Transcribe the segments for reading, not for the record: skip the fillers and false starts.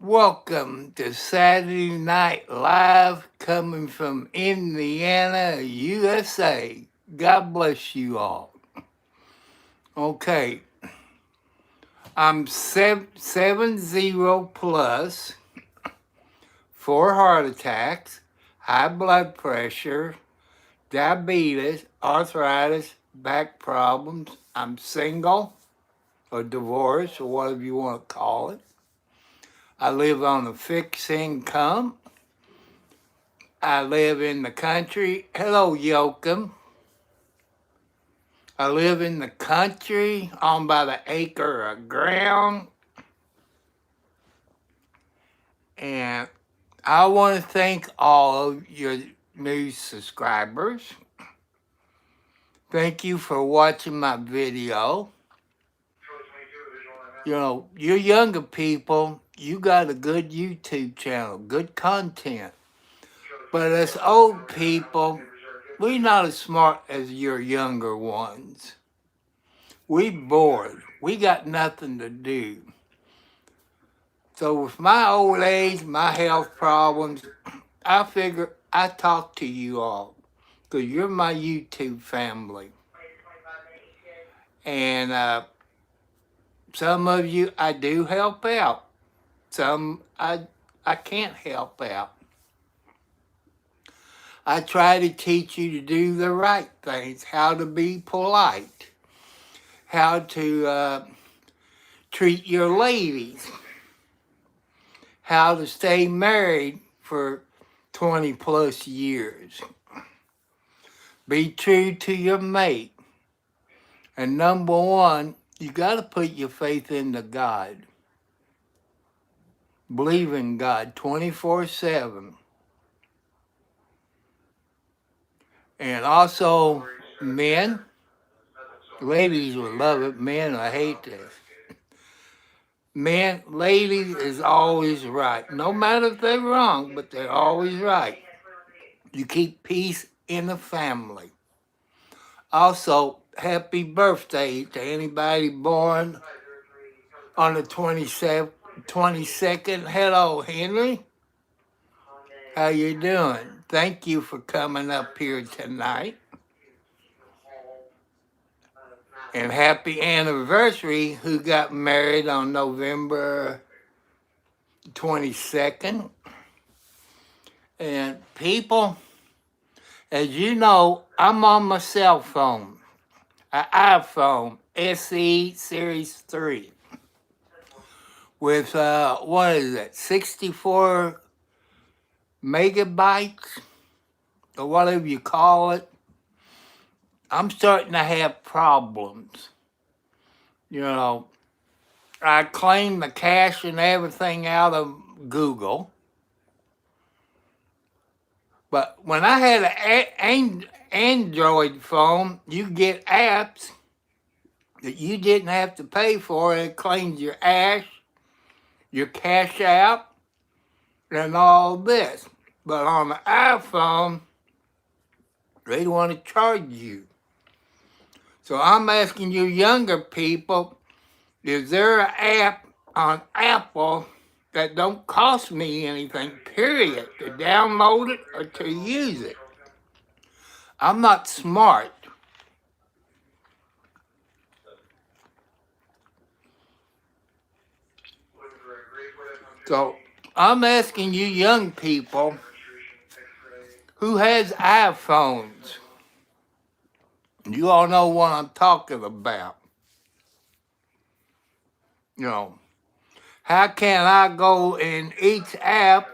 Welcome to Saturday Night Live coming from Indiana, USA. God bless you all. Okay, I'm 70 plus, 4 heart attacks, high blood pressure, diabetes, arthritis, back problems. I'm single or divorced or whatever you want to call it. I live on a fixed income. I live in the country. Hello, Yoakum. I live in the country on about an acre of ground. And I want to thank all of your new subscribers. Thank you for watching my video. You know, you younger people, you got a good YouTube channel, good content. But as old people, we're not as smart as your younger ones. We bored. We got nothing to do. So with my old age, my health problems, I figure I talk to you all because you're my YouTube family. And some of you I do help out. Some I can't help out. I try to teach you to do the right things, how to be polite, how to treat your ladies, how to stay married for 20 plus years. Be true to your mate. And number one, you got to put your faith into God. Believe in God 24/7. And also, men, ladies will love it. Men will hate this. Men, ladies is always right. No matter if they're wrong, but they're always right. You keep peace in the family. Also, happy birthday to anybody born on the 22nd. Hello, Henry. How you doing? Thank you for coming up here tonight. And happy anniversary who got married on November 22nd. And people, as you know, I'm on my cell phone, an iPhone SE Series 3 with, 64 megabytes or whatever you call it. I'm starting to have problems. You know, I claimed the cache and everything out of Google. But when I had an Android phone, you get apps that you didn't have to pay for. It claims your Ash, your Cash App, and all this. But on the iPhone, they want to charge you. So I'm asking you younger people, is there an app on Apple that don't cost me anything, period, to download it or to use it? I'm not smart. So I'm asking you young people who has iPhones. You all know what I'm talking about. You know, how can I go in each app,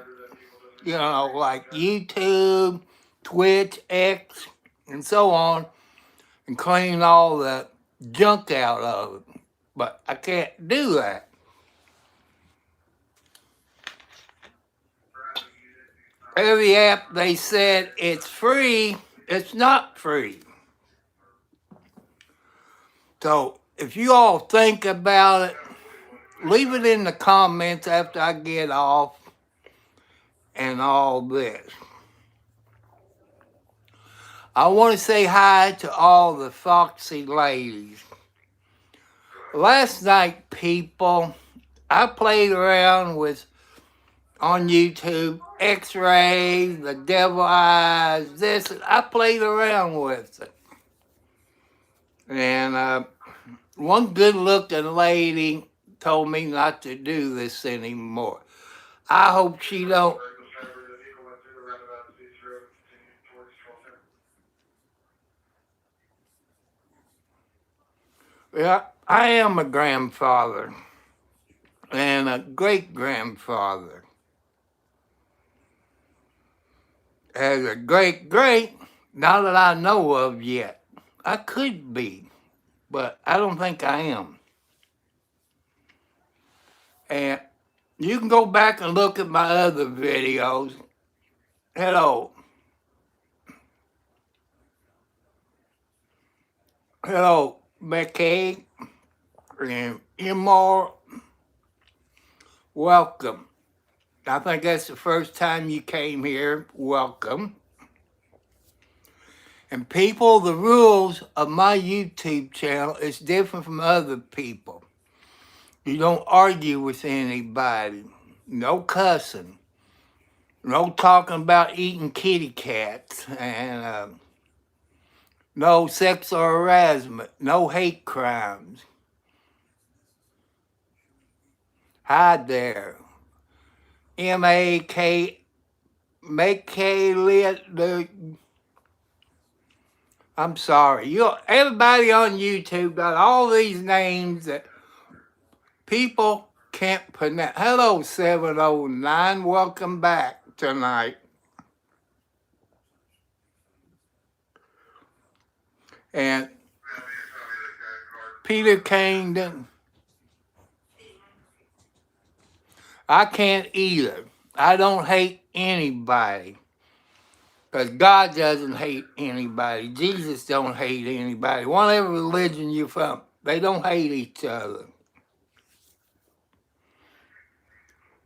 you know, like YouTube, Twitch, X, and so on, and clean all the junk out of it? But I can't do that. Every app they said it's free, it's not free. So if you all think about it, leave it in the comments after I get off. and all this. I want to say hi to all the Foxy ladies. Last night, people, I played around with, on YouTube, X-Ray, the Devil Eyes, this. I played around with it. And one good-looking lady told me not to do this anymore. I hope she don't. Yeah, I am a grandfather and a great-grandfather. As a great, not that I know of yet. I could be, but I don't think I am. And you can go back and look at my other videos. Hello. Hello, Becky and Imar. Welcome. I think that's the first time you came here. Welcome. And people, the rules of my YouTube channel is different from other people. You don't argue with anybody. No cussing. No talking about eating kitty cats. And no sexual harassment. No hate crimes. Hi there. M-A-K, I'm sorry. Everybody on YouTube got all these names that people can't pronounce. Hello, 709. Welcome back tonight. And Peter Kane, I can't either. I don't hate anybody. Because God doesn't hate anybody. Jesus don't hate anybody. Whatever religion you're from, they don't hate each other.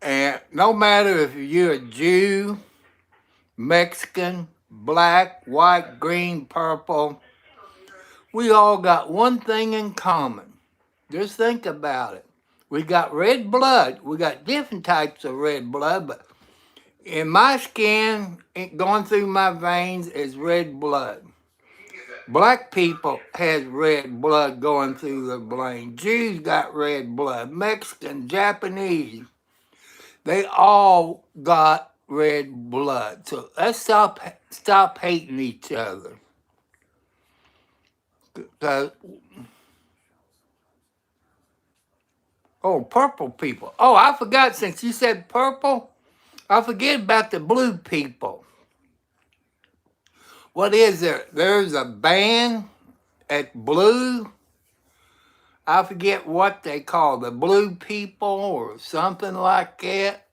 And no matter if you're a Jew, Mexican, black, white, green, purple, we all got one thing in common. Just think about it. We got red blood. We got different types of red blood, but in my skin, going through my veins is red blood. Black people has red blood going through their brain. Jews got red blood. Mexican, Japanese, they all got red blood. So let's stop hating each other. Oh, purple people. Oh, I forgot, since you said purple, I forget about the blue people. What is there? There's a band at Blue. I forget what they call the blue people or something like that.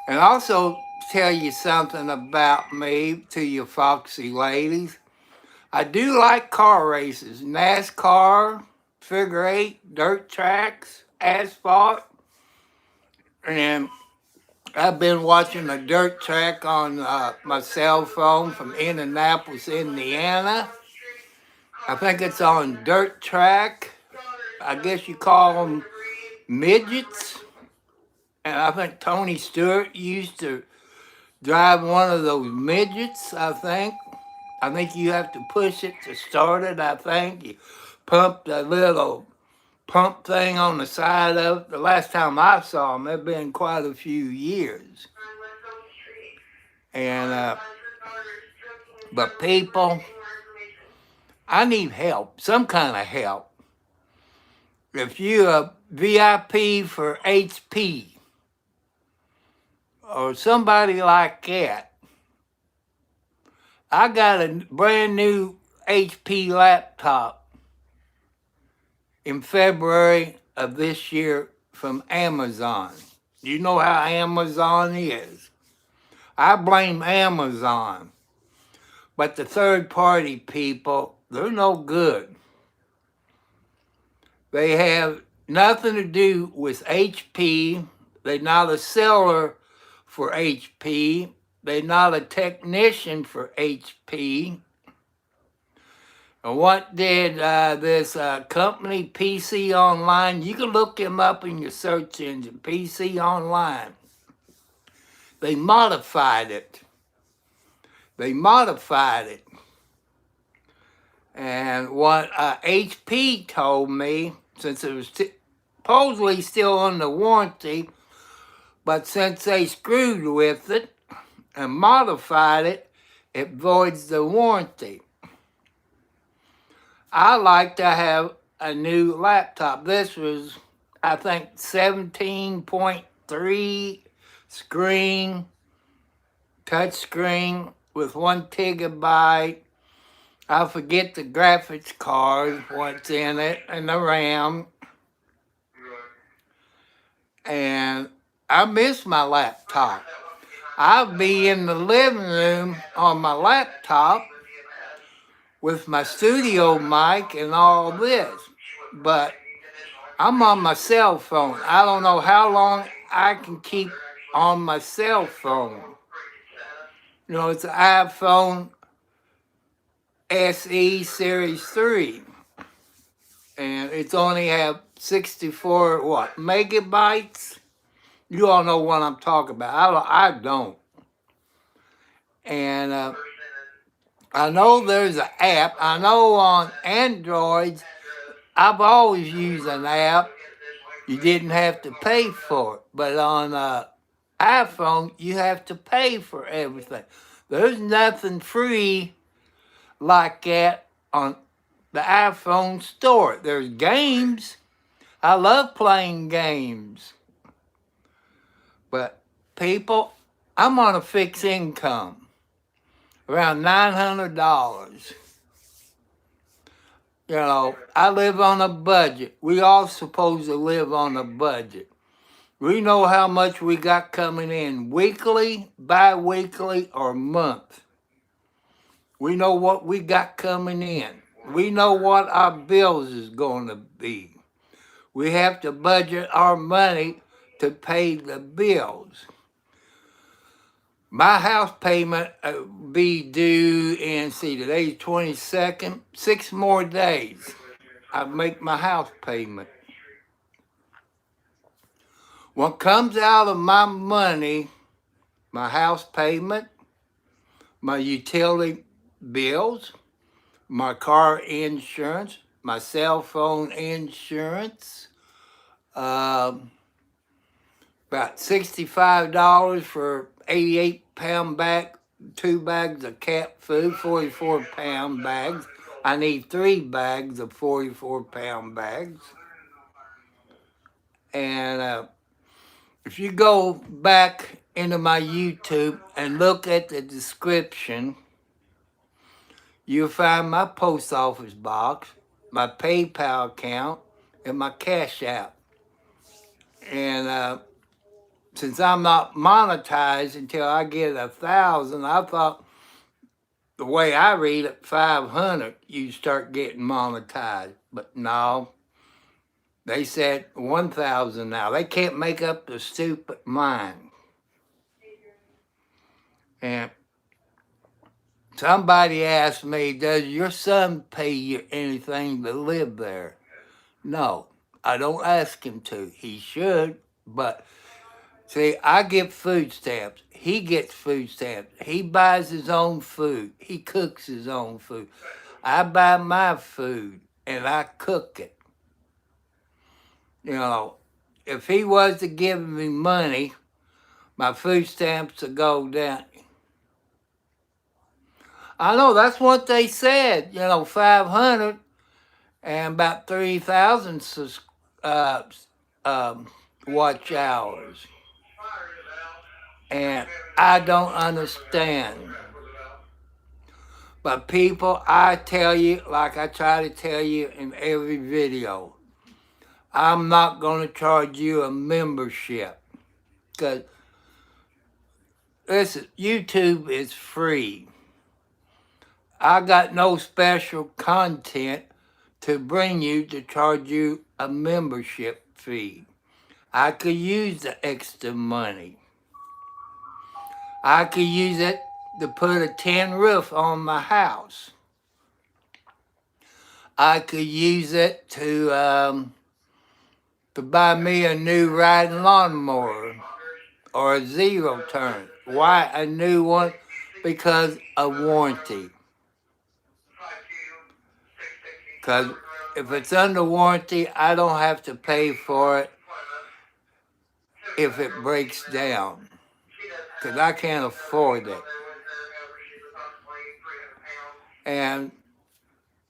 And also tell you something about me to you Foxy ladies. I do like car races, NASCAR, figure eight, dirt tracks, asphalt. And I've been watching a dirt track on my cell phone from Indianapolis, Indiana. I think it's on Dirt Track. I guess you call them midgets. And I think Tony Stewart used to drive one of those midgets, I think. I think you have to push it to start it, I think. You pump the little pump thing on the side of it. The last time I saw them, it's been quite a few years. And, but people, I need help, some kind of help. If you're a VIP for HP or somebody like that, I got a brand new HP laptop in February of this year from Amazon. You know how Amazon is. I blame Amazon. But the third-party people, they're no good. They have nothing to do with HP. They're not a seller for HP. They're not a technician for HP. And what did this company, PC Online, you can look them up in your search engine, PC Online. They modified it. And what HP told me, since it was supposedly still under warranty, but since they screwed with it and modified it, it voids the warranty. I like to have a new laptop. This was, I think, 17.3 screen, touch screen with 1 gigabyte. I forget the graphics card, what's in it, and the RAM. And I miss my laptop. I'll be in the living room on my laptop with my studio mic and all this, but I'm on my cell phone. I don't know how long I can keep on my cell phone. You know, it's an iPhone SE Series 3, and it's only have 64 megabytes. You all know what I'm talking about. I don't. And I know there's an app. I know on Androids, I've always used an app. You didn't have to pay for it. But on iPhone, you have to pay for everything. There's nothing free like that on the iPhone store. There's games. I love playing games. But people, I'm on a fixed income, around $900. You know, I live on a budget. We all supposed to live on a budget. We know how much we got coming in weekly, bi-weekly, or month. We know what we got coming in. We know what our bills is going to be. We have to budget our money to pay the bills. My house payment be due in, today's 22nd, 6 more days. I make my house payment. What comes out of my money, my house payment, my utility bills, my car insurance, my cell phone insurance, about $65 for 88-pound bag, 2 bags of cat food, 44-pound bags. I need 3 bags of 44-pound bags. And if you go back into my YouTube and look at the description, you'll find my post office box, my PayPal account, and my Cash App. And since I'm not monetized until I get 1,000, I thought the way I read it, 500, you start getting monetized. But no, they said 1,000 now. They can't make up the stupid mind. And somebody asked me, does your son pay you anything to live there? No, I don't ask him to. He should, but see, I get food stamps. He gets food stamps. He buys his own food. He cooks his own food. I buy my food and I cook it. You know, if he was to give me money, my food stamps would go down. I know that's what they said, 500 and about 3,000 watch hours. And I don't understand. But people, I tell you, like I try to tell you in every video, I'm not going to charge you a membership. Because, listen, YouTube is free. I got no special content to bring you to charge you a membership fee. I could use the extra money. I could use it to put a tin roof on my house. I could use it to buy me a new riding lawnmower or a zero turn. Why a new one? Because of warranty. Because if it's under warranty, I don't have to pay for it if it breaks down. Because I can't afford it. And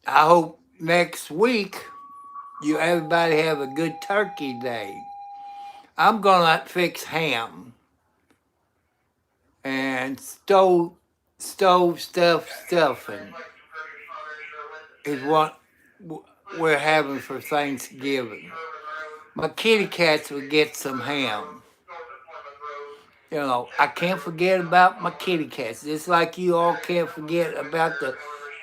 I hope next week you everybody have a good turkey day. I'm gonna fix ham and stove stuffing is what we're having for Thanksgiving. My kitty cats will get some ham. You know, I can't forget about my kitty cats, just like you all can't forget about the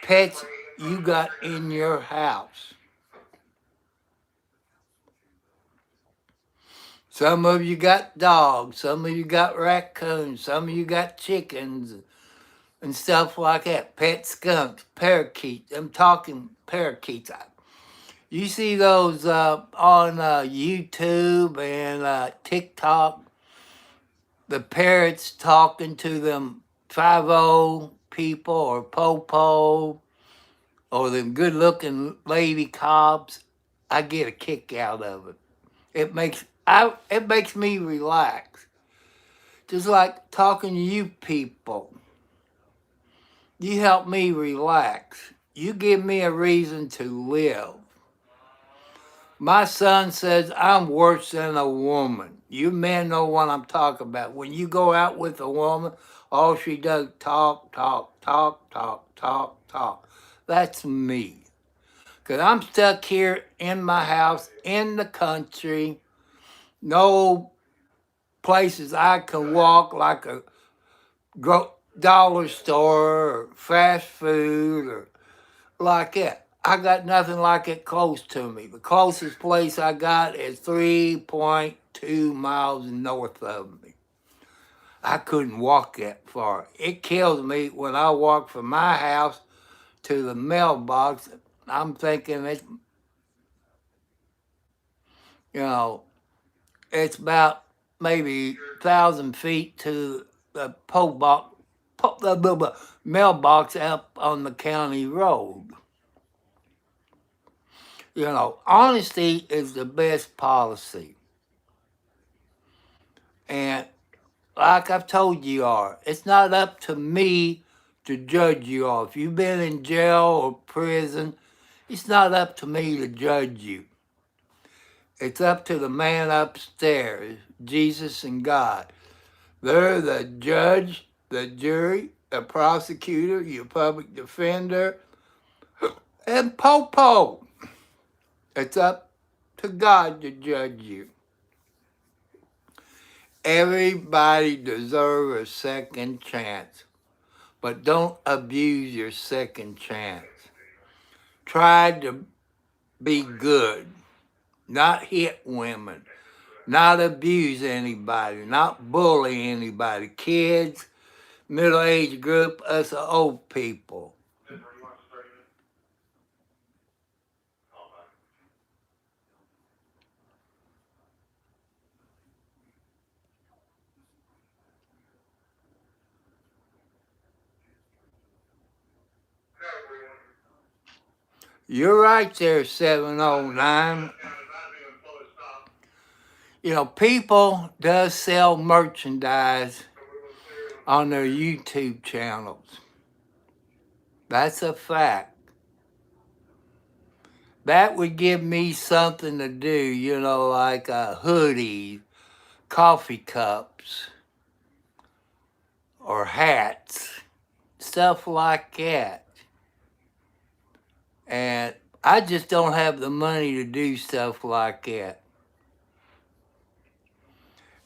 pets you got in your house. Some of you got dogs, some of you got raccoons, some of you got chickens and stuff like that. Pet skunks, parakeets. I'm talking parakeets. You see those on YouTube and TikTok, the parrots talking to them 5-0 people or po-po or them good-looking lady cops. I get a kick out of it. It makes me relax. Just like talking to you people. You help me relax. You give me a reason to live. My son says I'm worse than a woman. You men know what I'm talking about. When you go out with a woman, all she does talk, talk, talk, talk, talk, talk. That's me. Because I'm stuck here in my house, in the country. No places I can walk like a dollar store or fast food or like that. I got nothing like it close to me. The closest place I got is 3.2 miles north of me. I couldn't walk that far. It kills me when I walk from my house to the mailbox. I'm thinking it's, you know, it's about maybe 1,000 feet to the mailbox up on the county road. You know, honesty is the best policy. And like I've told you all, it's not up to me to judge you all. If you've been in jail or prison, it's not up to me to judge you. It's up to the man upstairs, Jesus and God. They're the judge, the jury, the prosecutor, your public defender, and Popo. It's up to God to judge you. Everybody deserves a second chance, but don't abuse your second chance. Try to be good, not hit women, not abuse anybody, not bully anybody. Kids, middle-aged group, us old people. You're right there, 709. You know, people does sell merchandise on their YouTube channels. That's a fact. That would give me something to do, you know, like a hoodie, coffee cups, or hats, stuff like that. And I just don't have the money to do stuff like that.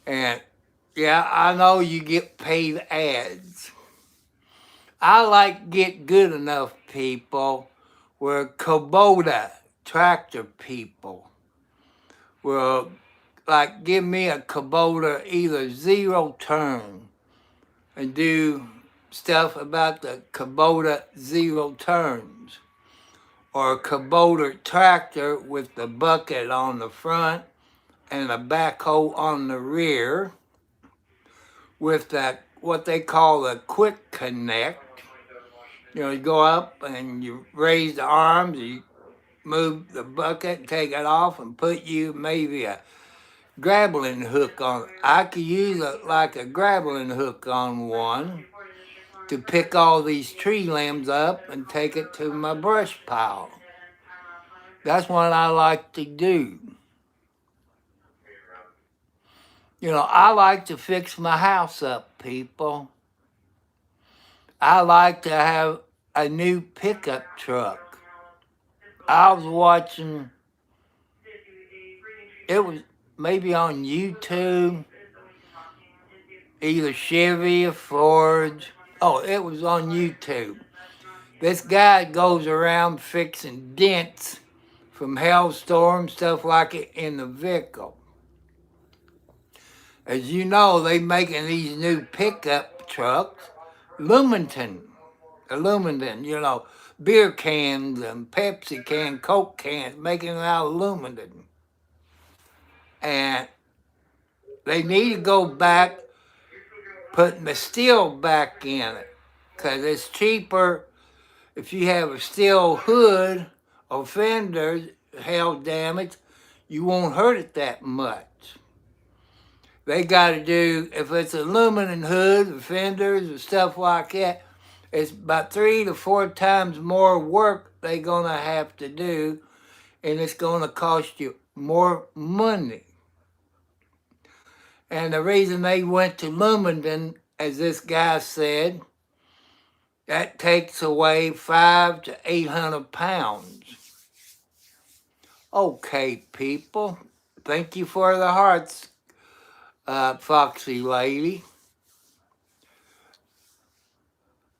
And yeah, I know you get paid ads. I like Get Good Enough people. We're Kubota tractor people. will like give me a Kubota either zero turn and do stuff about the Kubota zero turns, or a Kubota tractor with the bucket on the front and a backhoe on the rear with that what they call a quick connect. You know, you go up and you raise the arms, you move the bucket, take it off, and put you maybe a grappling hook on. I could use like a grappling hook on one to pick all these tree limbs up and take it to my brush pile. That's what I like to do. You know, I like to fix my house up, people. I like to have a new pickup truck. I was watching, it was maybe on YouTube, either Chevy or Ford. Oh, it was on YouTube. This guy goes around fixing dents from hailstorms, stuff like it, in the vehicle. As you know, they making these new pickup trucks, aluminum, you know, beer cans and Pepsi cans, Coke cans, making it out of aluminum. And they need to go back, putting the steel back in it, because it's cheaper if you have a steel hood or fenders, hail damage, you won't hurt it that much. They got to do, if it's aluminum hoods or fenders or stuff like that, it's about 3 to 4 times more work they're going to have to do, and it's going to cost you more money. And the reason they went to aluminum, as this guy said, that takes away 500 to 800 pounds. Okay, people, thank you for the hearts, Foxy Lady.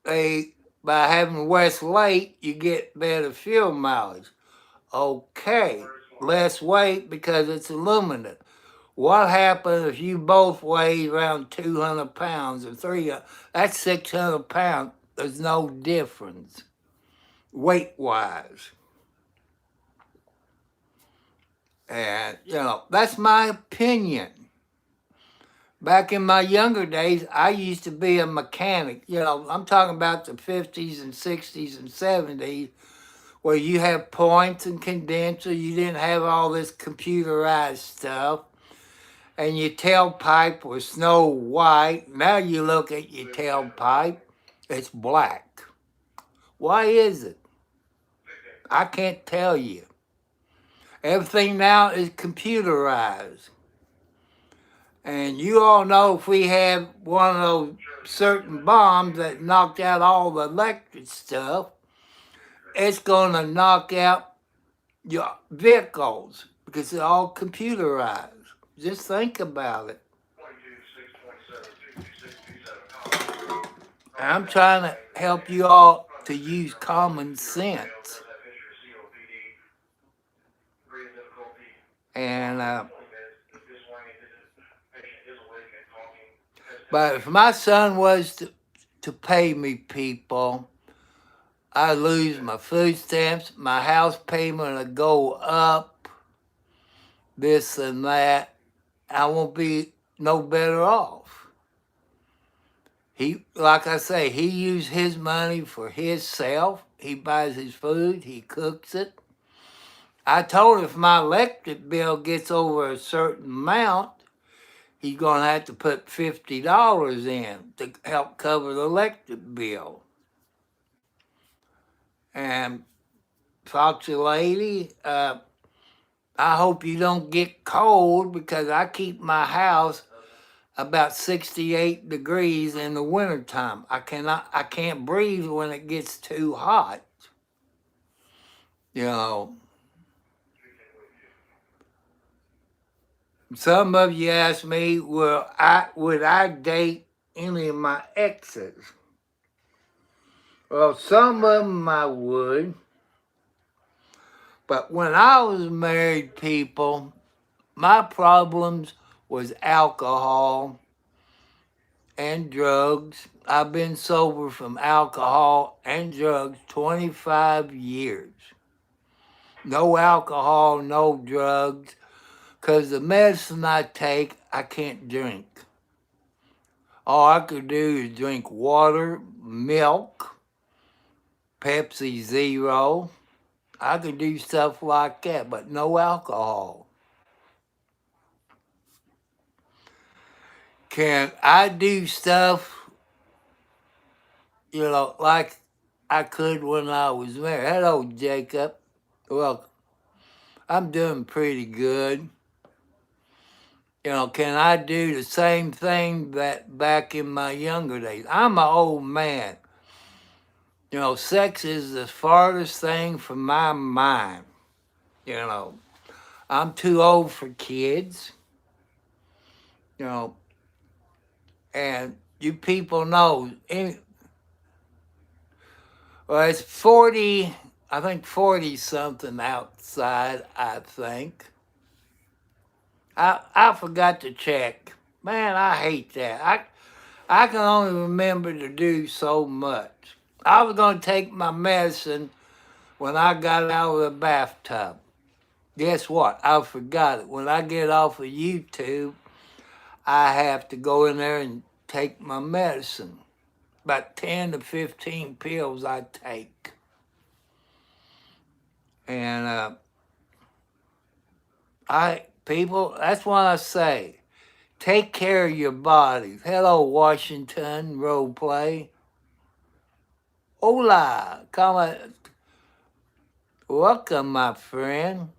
By having less weight, you get better fuel mileage. Okay, less weight because it's aluminum. What happens if you both weigh around 200 pounds or 300? That's 600 pounds. There's no difference weight-wise. And, you know, that's my opinion. Back in my younger days, I used to be a mechanic. You know, I'm talking about the 50s and 60s and 70s, where you have points and condenser. You didn't have all this computerized stuff. And your tailpipe was snow white. Now you look at your tailpipe, it's black. Why is it? I can't tell you. Everything now is computerized. And you all know if we had one of those certain bombs that knocked out all the electric stuff, it's going to knock out your vehicles because it's all computerized. Just think about it. I'm trying to help you all to use common sense. And but if my son was to pay me, people, I lose my food stamps, my house payment will go up, this and that. I won't be no better off. He, like I say, he used his money for himself. He buys his food, he cooks it. I told him if my electric bill gets over a certain amount, he's going to have to put $50 in to help cover the electric bill. And Foxy Lady, I hope you don't get cold because I keep my house about 68 degrees in the wintertime. I can't breathe when it gets too hot. You know. Some of you asked me, would I date any of my exes? Well, some of them I would. But when I was married, people, my problems was alcohol and drugs. I've been sober from alcohol and drugs 25 years. No alcohol, no drugs, because the medicine I take, I can't drink. All I could do is drink water, milk, Pepsi Zero. I could do stuff like that, but no alcohol. Can I do stuff, like I could when I was married? Hello, Jacob. Welcome. I'm doing pretty good. Can I do the same thing that back in my younger days? I'm an old man. Sex is the farthest thing from my mind. I'm too old for kids. And you people know, well, it's 40, I think 40 something outside, I think. I forgot to check. Man, I hate that. I can only remember to do so much. I was going to take my medicine when I got out of the bathtub. Guess what? I forgot it. When I get off of YouTube, I have to go in there and take my medicine. About 10 to 15 pills I take. And people, that's what I say. Take care of your bodies. Hello, Washington, role play. Hola, welcome, my friend.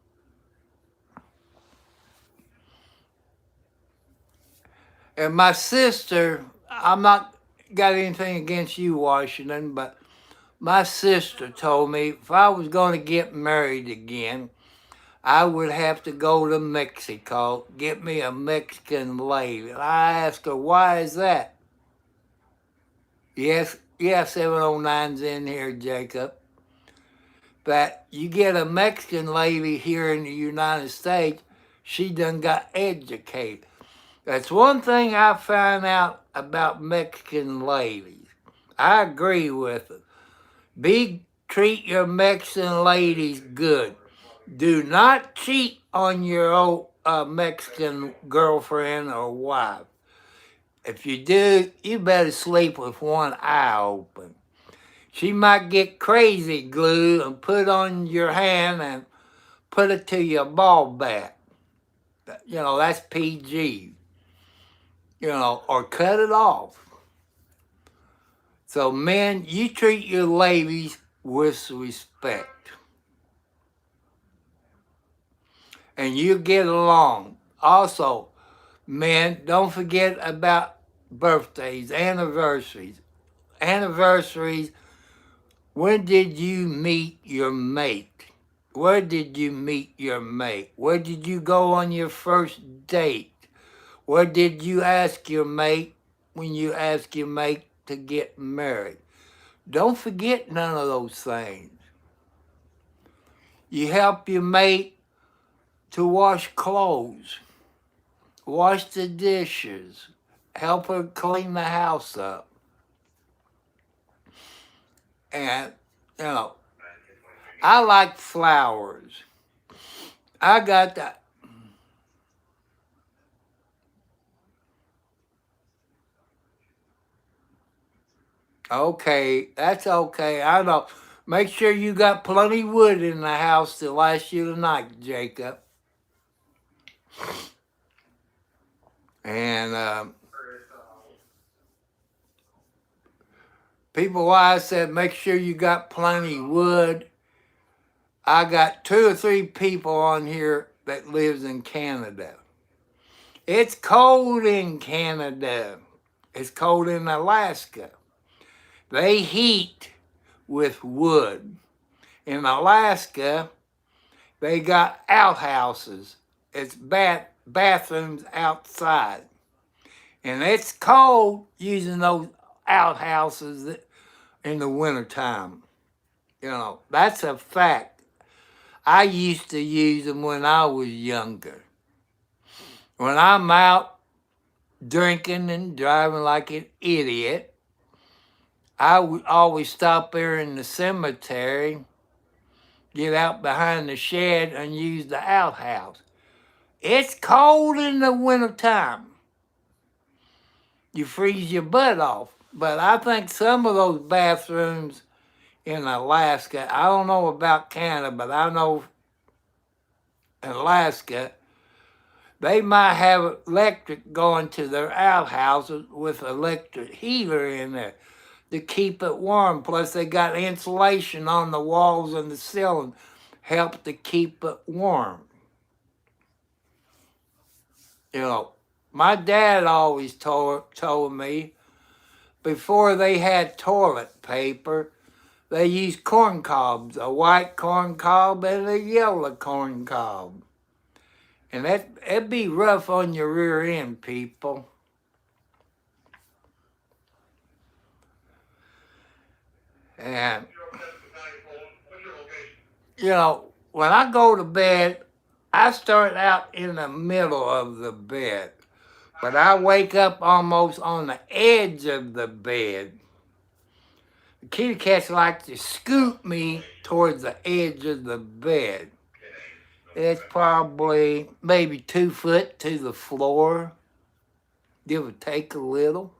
And my sister, I'm not got anything against you, Washington, but my sister told me if I was going to get married again, I would have to go to Mexico, get me a Mexican lady. And I asked her, why is that? Yes, 709's in here, Jacob. That you get a Mexican lady here in the United States, she done got educated. That's one thing I found out about Mexican ladies. I agree with it. Treat your Mexican ladies good. Do not cheat on your old Mexican girlfriend or wife. If you do, you better sleep with one eye open. She might get crazy glue and put on your hand and put it to your ball bat. That's PG. Or cut it off. So men, you treat your ladies with respect. And you get along. Also, men, don't forget about birthdays, anniversaries. Anniversaries, when did you meet your mate? Where did you meet your mate? Where did you go on your first date? Where did you ask your mate when you ask your mate to get married? Don't forget none of those things. You help your mate to wash clothes, wash the dishes, help her clean the house up. And, I like flowers. I got that. Okay, that's okay. I know. Make sure you got plenty of wood in the house to last you the night, Jacob. And people, why I said make sure you got plenty of wood. I got 2 or 3 people on here that lives in Canada. It's cold in Canada. It's cold in Alaska. They heat with wood. In Alaska, they got outhouses. It's bathrooms outside. And it's cold using those outhouses in the wintertime. That's a fact. I used to use them when I was younger. When I'm out drinking and driving like an idiot, I would always stop there in the cemetery, get out behind the shed, and use the outhouse. It's cold in the wintertime. You freeze your butt off. But I think some of those bathrooms in Alaska, I don't know about Canada, but I know in Alaska, they might have electric going to their outhouses with electric heater in there to keep it warm. Plus, they got insulation on the walls and the ceiling, help to keep it warm. You know, my dad always told me before they had toilet paper, they used corn cobs, a white corn cob and a yellow corn cob. And that'd be rough on your rear end, people. And, you know, when I go to bed, I start out in the middle of the bed, but I wake up almost on the edge of the bed. The kitty cats like to scoop me towards the edge of the bed. It's probably maybe 2 foot to the floor, give or take a little.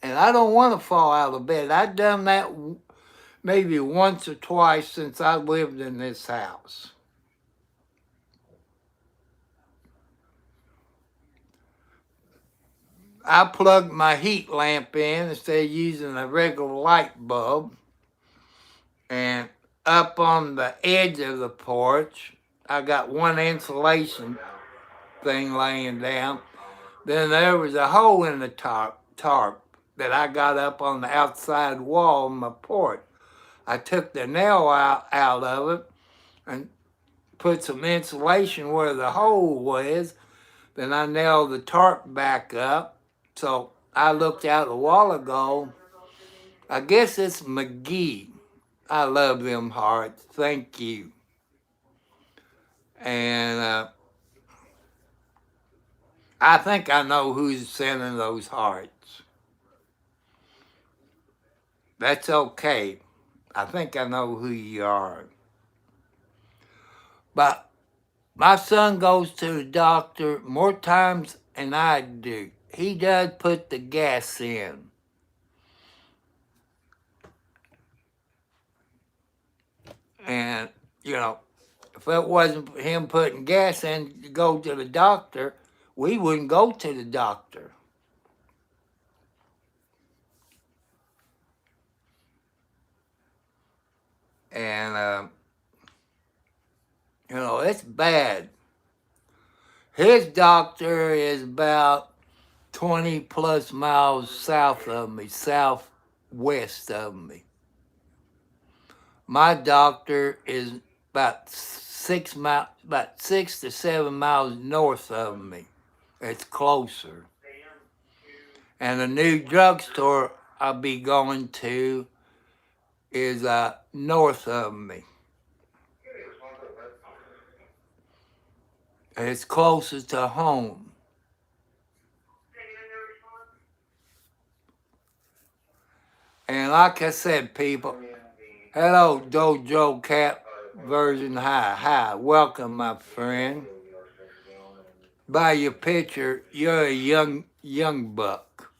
And I don't want to fall out of bed. I've done that maybe once or twice since I lived in this house. I plugged my heat lamp in instead of using a regular light bulb. And up on the edge of the porch, I got one insulation thing laying down. Then there was a hole in the tarp that I got up on the outside wall of my porch. I took the nail out of it and put some insulation where the hole was. Then I nailed the tarp back up. So I looked out a while ago. I guess it's McGee. I love them hearts. Thank you. And I think I know who's sending those hearts. That's okay. I think I know who you are. But my son goes to the doctor more times than I do. He does put the gas in. And, you know, if it wasn't him putting gas in to go to the doctor, we wouldn't go to the doctor. And, you know, it's bad. His doctor is about 20 plus miles south of me, southwest of me. My doctor is about 6 to 7 miles north of me. It's closer. And the new drugstore I'll be going to is north of me. It's closer to home. And like I said, people, hello, Dojo Cat version. Hi. Welcome, my friend. By your picture, you're a young buck.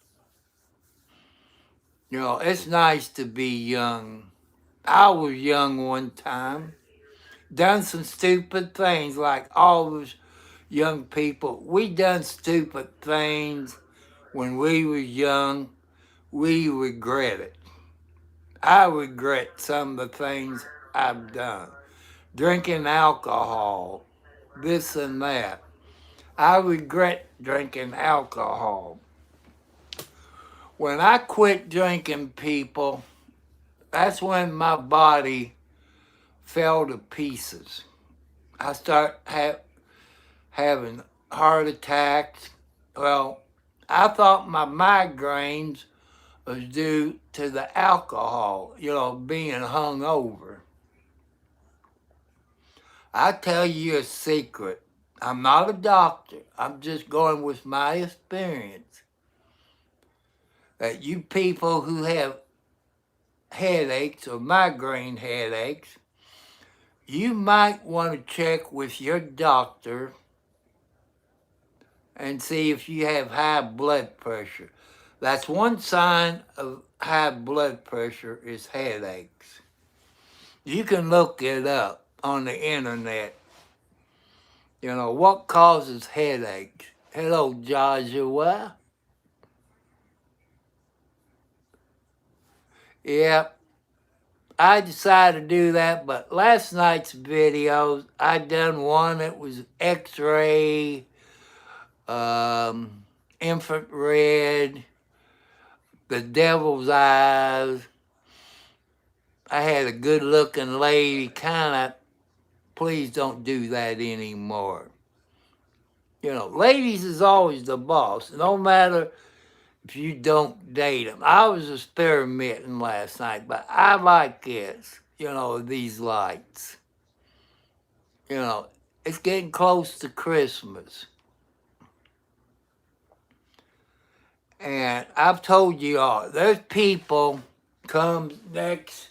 You know, it's nice to be young. I was young one time. Done some stupid things like all of us young people. We done stupid things when we was young. We regret it. I regret some of the things I've done. Drinking alcohol, this and that. I regret drinking alcohol. When I quit drinking, people, that's when my body fell to pieces. I started having heart attacks. Well, I thought my migraines was due to the alcohol, you know, being hungover. I tell you a secret. I'm not a doctor. I'm just going with my experience. That you people who have headaches or migraine headaches, you might want to check with your doctor and see if you have high blood pressure. That's one sign of high blood pressure is headaches. You can look it up on the internet. You know, what causes headaches? Hello, Joshua. Yep, I decided to do that, but last night's videos, I done one that was X-ray, infrared, the devil's eyes. I had a good-looking lady, kind of. Please don't do that anymore. You know, ladies is always the boss, no matter if you don't date them. I was experimenting last night, but I like this, you know, these lights. You know, it's getting close to Christmas. And I've told you all, there's people comes next,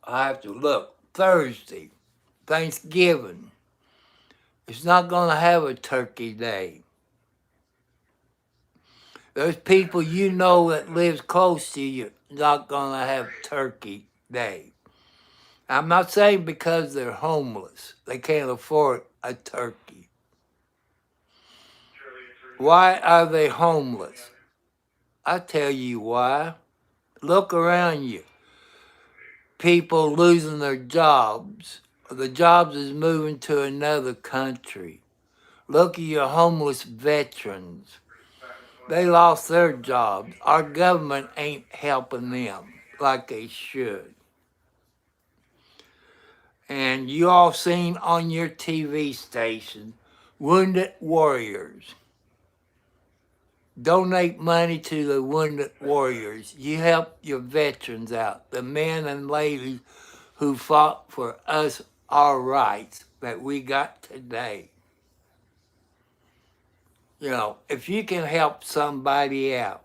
I have to look, Thursday, Thanksgiving. It's not going to have a turkey day. There's people you know that lives close to you not going to have turkey day. I'm not saying because they're homeless. They can't afford a turkey. Why are they homeless? I tell you why. Look around you. People losing their jobs. The jobs is moving to another country. Look at your homeless veterans. They lost their jobs. Our government ain't helping them like they should. And you all seen on your TV station, Wounded Warriors. Donate money to the Wounded Warriors. You help your veterans out, the men and ladies who fought for us, our rights that we got today. You know, if you can help somebody out,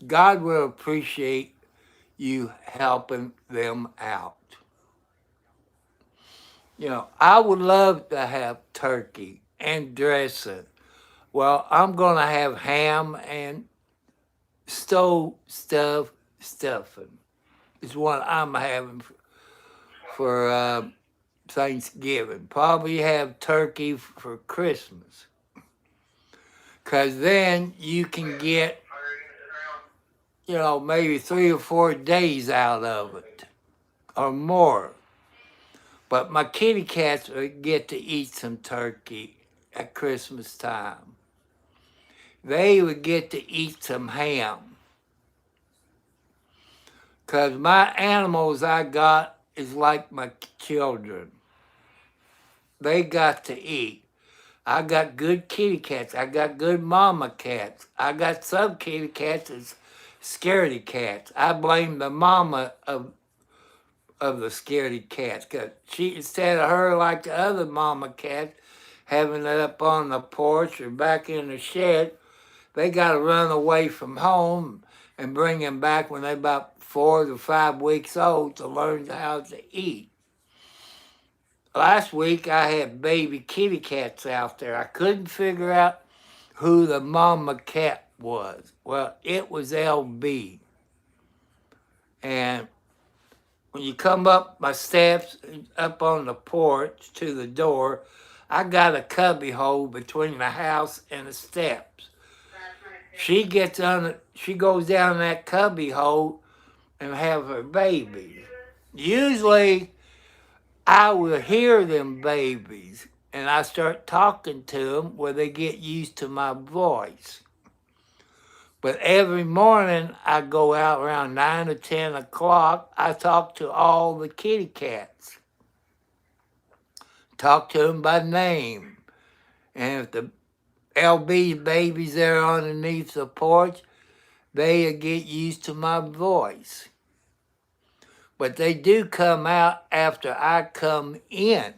God will appreciate you helping them out. You know, I would love to have turkey and dressing. Well, I'm going to have ham and stove stuffing. Is what I'm having for Thanksgiving. Probably have turkey for Christmas. Because then you can get, you know, maybe 3 or 4 days out of it or more. But my kitty cats would get to eat some turkey at Christmas time. They would get to eat some ham. Because my animals I got is like my children. They got to eat. I got good kitty cats. I got good mama cats. I got some kitty cats that's scaredy cats. I blame the mama of the scaredy cats. Because she, instead of her like the other mama cats, having it up on the porch or back in the shed, they got to run away from home and bring them back when they're about 4 to 5 weeks old to learn how to eat. Last week I had baby kitty cats out there. I couldn't figure out who the mama cat was. Well, it was LB. And when you come up my steps, up on the porch to the door, I got a cubby hole between the house and the steps. She gets on it, she goes down that cubby hole and have her babies. Usually I will hear them babies and I start talking to them where they get used to my voice. But every morning I go out around 9 or 10 o'clock, I talk to all the kitty cats. Talk to them by name. And if the LB babies there underneath the porch, they get used to my voice. but they do come out after I come in.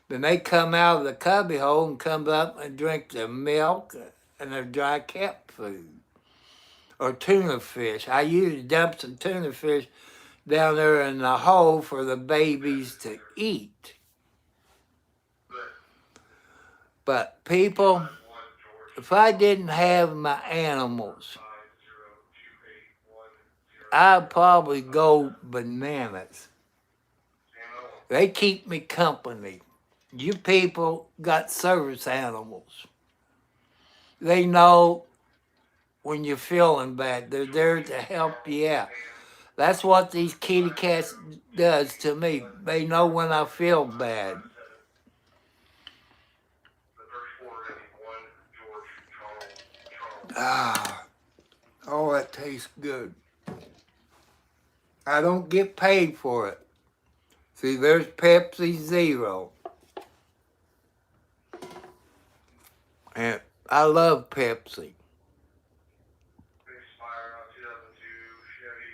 Then they come out of the cubby hole and come up and drink their milk and their dry cat food or tuna fish. I usually dump some tuna fish down there in the hole for the babies to eat. But people, if I didn't have my animals, I'd probably go bananas. They keep me company. You people got service animals. They know when you're feeling bad. They're there to help you out. That's what these kitty cats does to me. They know when I feel bad. Ah, oh, that tastes good. I don't get paid for it. See, there's Pepsi Zero. And I love Pepsi.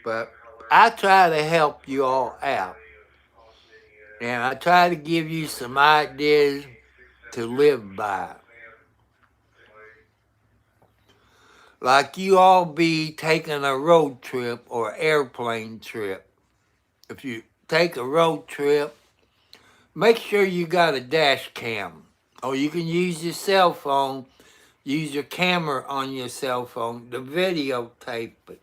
But I try to help you all out. And I try to give you some ideas to live by. Like you all be taking a road trip or airplane trip. If you take a road trip, make sure you got a dash cam. Or you can use your cell phone, use your camera on your cell phone to videotape it.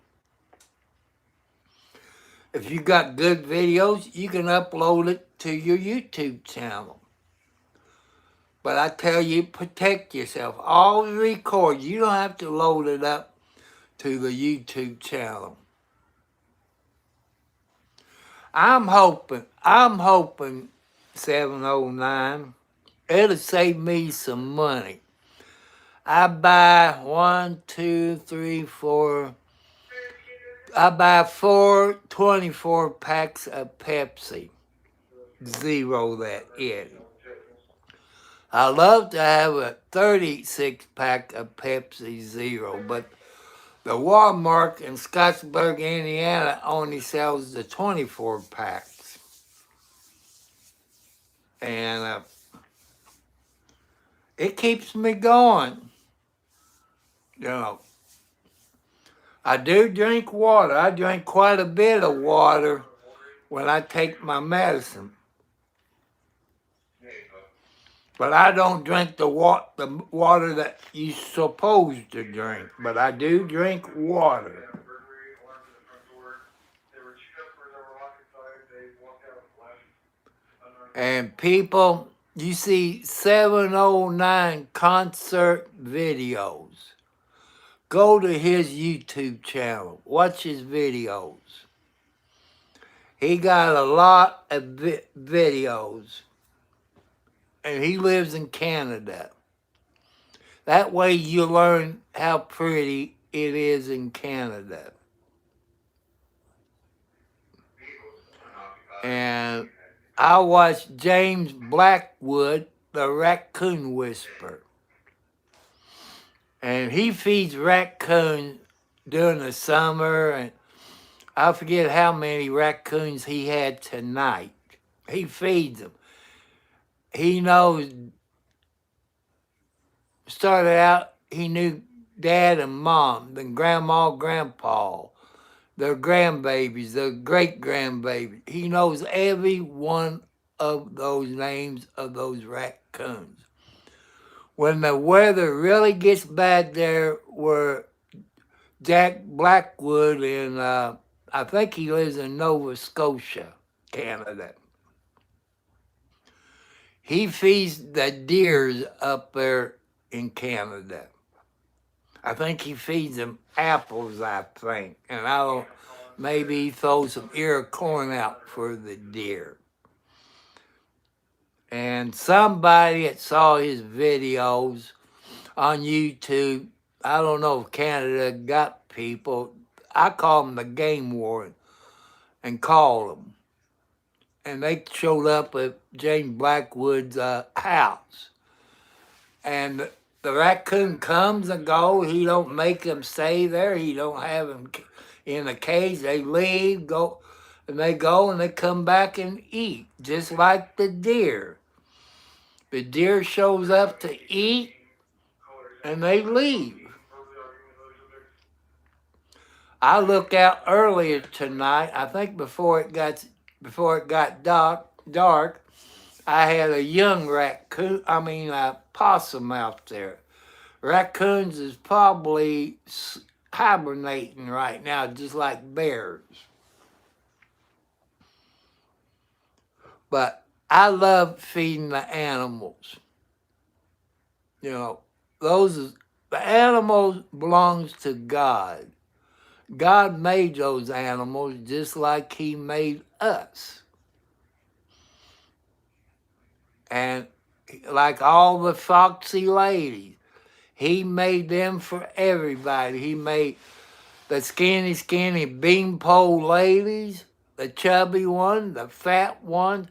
If you got good videos, you can upload it to your YouTube channel. But I tell you, protect yourself. Always record. You don't have to load it up to the YouTube channel. I'm hoping 709, it'll save me some money. I buy 4 24 packs of Pepsi Zero, that is. I love to have a 36 pack of Pepsi Zero, but the Walmart in Scottsburg, Indiana only sells the 24 packs. And it keeps me going. You know, I do drink water. I drink quite a bit of water when I take my medicine. But I don't drink the water that you're supposed to drink. But I do drink water. And people, you see 709 concert videos. Go to his YouTube channel. Watch his videos. He got a lot of videos. And he lives in Canada. That way you learn how pretty it is in Canada. And I watched James Blackwood, the Raccoon Whisperer. And he feeds raccoons during the summer, and I forget how many raccoons he had tonight. He feeds them. He knows, started out, he knew dad and mom, then grandma, grandpa, their grandbabies, their great-grandbabies. He knows every one of those names of those raccoons. When the weather really gets bad there where Jack Blackwood in, I think he lives in Nova Scotia, Canada. He feeds the deers up there in Canada. I think he feeds them apples, I think. And maybe he throws some ear of corn out for the deer. And somebody that saw his videos on YouTube, I don't know if Canada got people, I call them the game warden and called them. And they showed up at James Blackwood's house. And the raccoon comes and goes. He don't make them stay there. He don't have them in a cage. They leave, go. and they go and they come back and eat, just like the deer. The deer shows up to eat and they leave. I looked out earlier tonight. I think before it got dark, I had a young a possum out there. Raccoons is probably hibernating right now, just like bears. But I love feeding the animals. You know, the animals belongs to God. God made those animals just like He made us. And like all the foxy ladies, He made them for everybody. He made the skinny beanpole ladies, the chubby one, the fat one.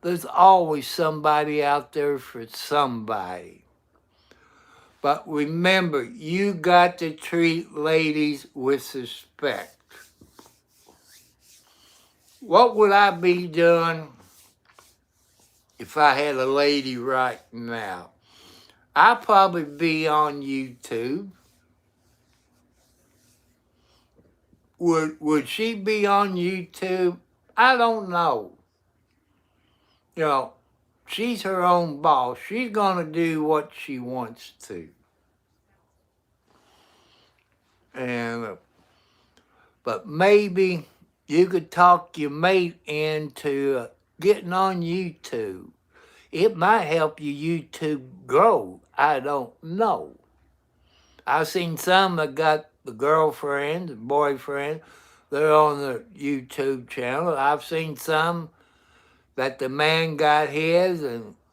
There's always somebody out there for somebody. But remember, you got to treat ladies with respect. What would I be doing if I had a lady right now? I'd probably be on YouTube. Would she be on YouTube? I don't know. You know, she's her own boss. She's going to do what she wants to. But maybe you could talk your mate into getting on YouTube. It might help your YouTube grow. I don't know. I've seen some that got the girlfriend, the boyfriend, they're on the YouTube channel. I've seen some that the man got his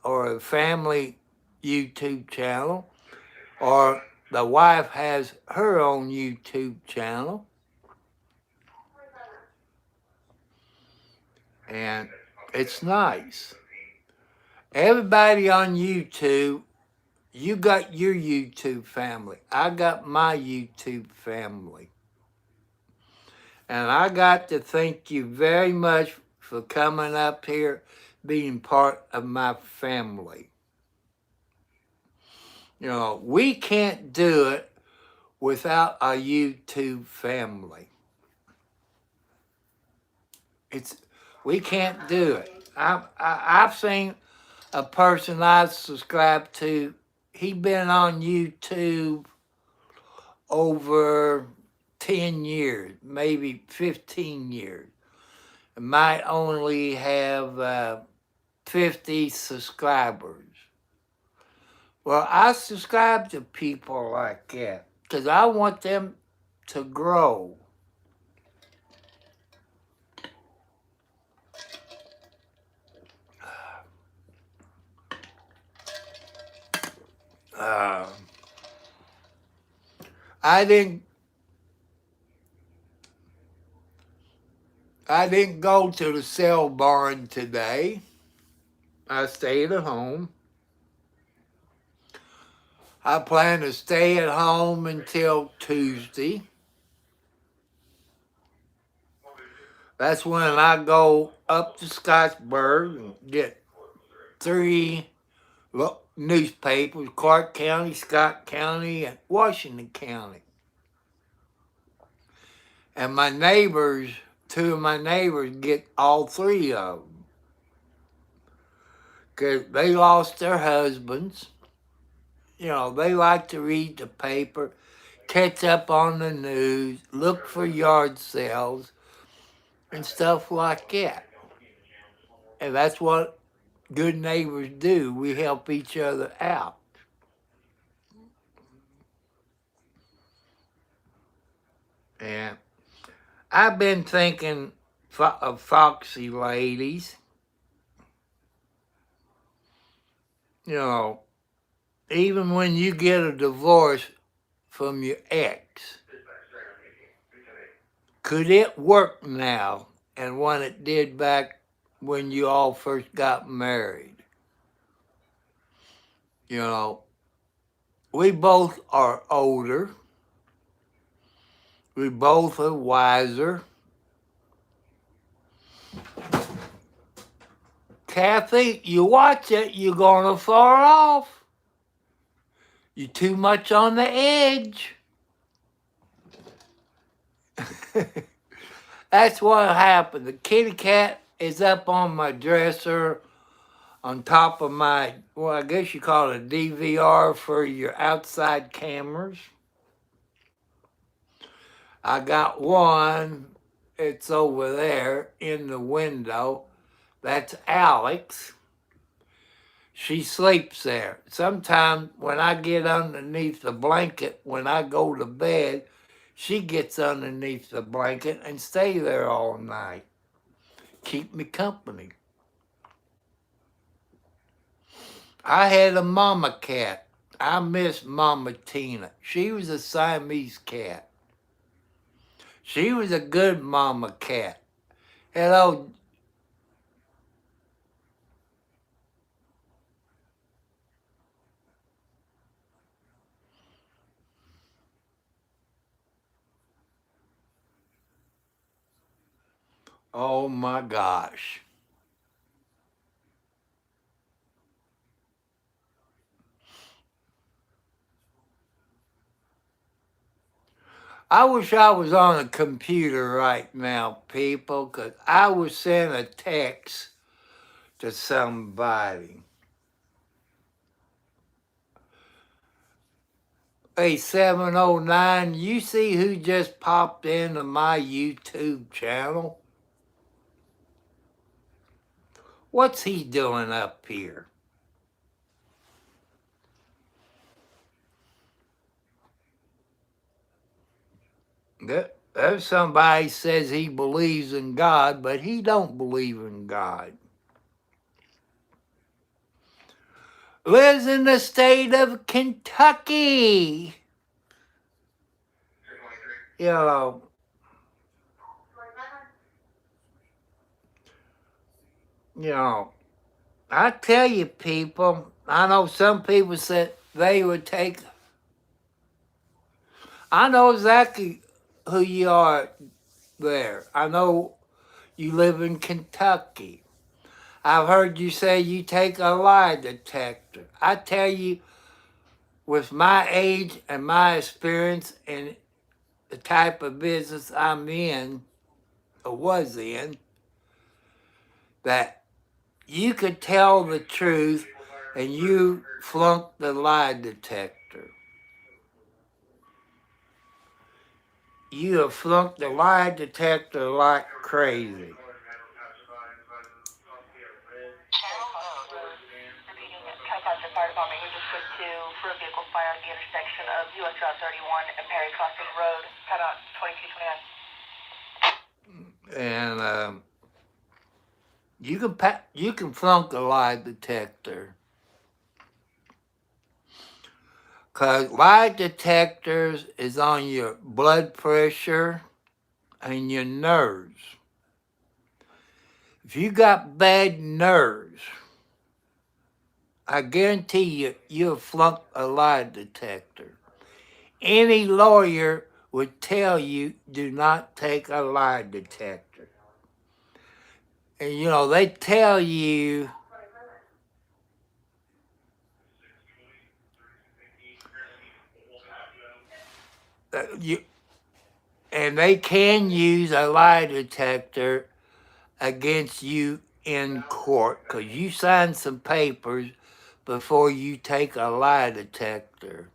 or a family YouTube channel, or the wife has her own YouTube channel. And it's nice. Everybody on YouTube, you got your YouTube family. I got my YouTube family. And I got to thank you very much for coming up here, being part of my family. You know, we can't do it without our YouTube family. We can't do it. I've seen a person I subscribe to. He been on YouTube over 10 years, maybe 15 years. It might only have 50 subscribers. Well, I subscribe to people like that because I want them to grow. I didn't go to the sale barn today. I stayed at home. I plan to stay at home until Tuesday. That's when I go up to Scottsburg and get 3 newspapers, Clark County, Scott County, and Washington County. And my neighbors, 2 of my neighbors, get all 3 of them. Because they lost their husbands. You know, they like to read the paper, catch up on the news, look for yard sales, and stuff like that. And that's what good neighbors do. We help each other out. And I've been thinking of foxy ladies. You know, even when you get a divorce from your ex, could it work now and when it did back when you all first got married? You know, we both are older. We both are wiser. Kathy, you watch it, you're gonna fall off. You're too much on the edge. That's what happened. The kitty cat is up on my dresser on top of my, well, I guess you call it a DVR for your outside cameras. I got one, it's over there in the window. That's Alex. She sleeps there. Sometimes when I get underneath the blanket, when I go to bed, she gets underneath the blanket and stay there all night. Keep me company. I had a mama cat. I miss Mama Tina. She was a Siamese cat. She was a good mama cat. Hello. Oh my gosh. I wish I was on a computer right now, people, because I would send a text to somebody. Hey, 709, you see who just popped into my YouTube channel? What's he doing up here? There's somebody says he believes in God, but he don't believe in God. Lives in the state of Kentucky. You know, I tell you, people, I know some people said they would take. I know exactly who you are there. I know you live in Kentucky. I've heard you say you take a lie detector. I tell you, with my age and my experience and the type of business I'm in, or was in, that you could tell the truth and you flunked the lie detector. You have flunked the lie detector like crazy. Fire Department, you just put two for a vehicle fire at the intersection of US Route 31 and Perry Crossing Road, kind of 2229. And you can flunk a lie detector, cause lie detectors is on your blood pressure and your nerves. If you got bad nerves, I guarantee you, you'll flunk a lie detector. Any lawyer would tell you, do not take a lie detector. And they tell you that and they can use a lie detector against you in court because you sign some papers before you take a lie detector.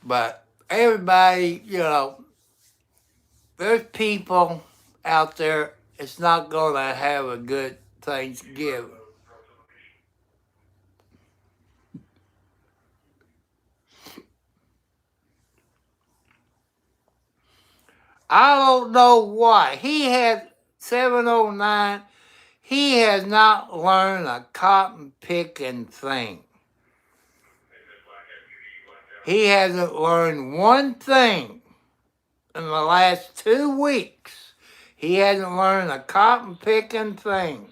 But everybody, there's people out there that's not going to have a good Thanksgiving. I don't know why. He had 709. He has not learned a cotton picking thing. He hasn't learned one thing in the last 2 weeks. He hasn't learned a cotton picking thing.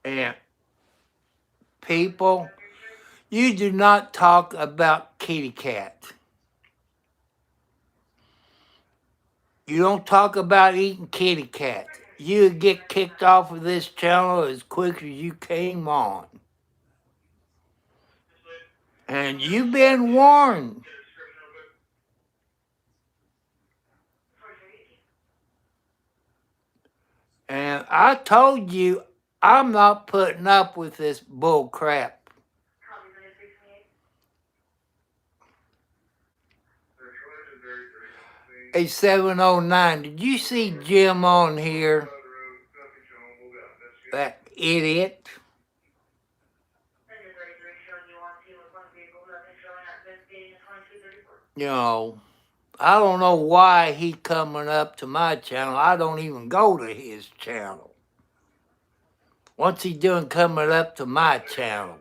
And people, you do not talk about kitty cat. You don't talk about eating kitty cat. You would get kicked off of this channel as quick as you came on. And you've been warned. And I told you I'm not putting up with this bull crap. A 709. Did you see Jim on here? That idiot. I don't know why he coming up to my channel. I don't even go to his channel. What's he doing coming up to my channel?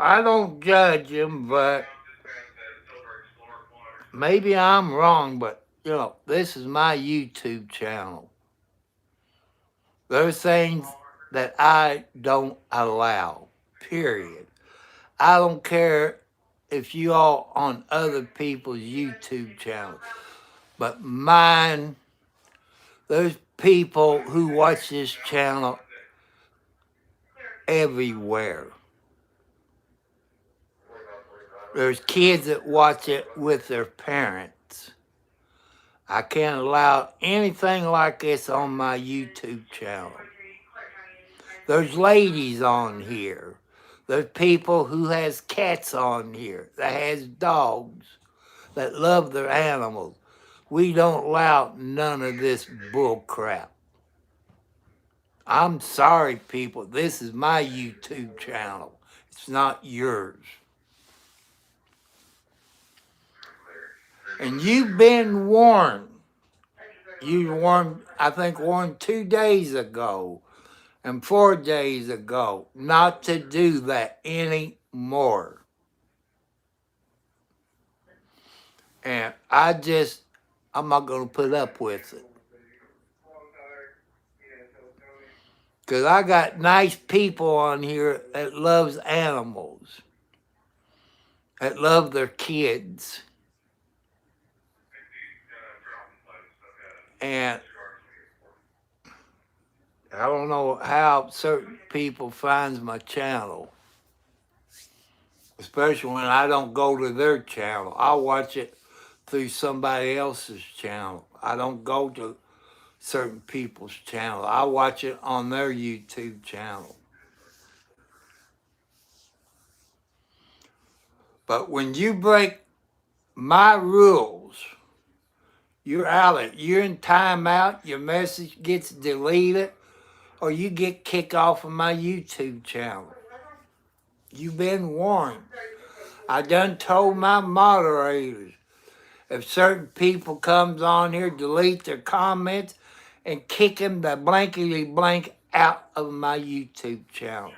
I don't judge him, but maybe I'm wrong, but, this is my YouTube channel. There's things that I don't allow, period. I don't care if you all on other people's YouTube channels, but mine, there's people who watch this channel everywhere. There's kids that watch it with their parents. I can't allow anything like this on my YouTube channel. There's ladies on here. There's people who has cats on here, that has dogs, that love their animals. We don't allow none of this bull crap. I'm sorry, people. This is my YouTube channel. It's not yours. And you've been warned. You warned, I think, 2 days ago and 4 days ago not to do that anymore. And I'm not going to put up with it. Because I got nice people on here that loves animals, that love their kids. And I don't know how certain people finds my channel, especially when I don't go to their channel. I watch it through somebody else's channel. I don't go to certain people's channel. I watch it on their YouTube channel. But when you break my rules, you're out. You're in timeout. Your message gets deleted, or you get kicked off of my YouTube channel. You've been warned. I done told my moderators, if certain people comes on here, delete their comments and kick them the blankety blank out of my YouTube channel.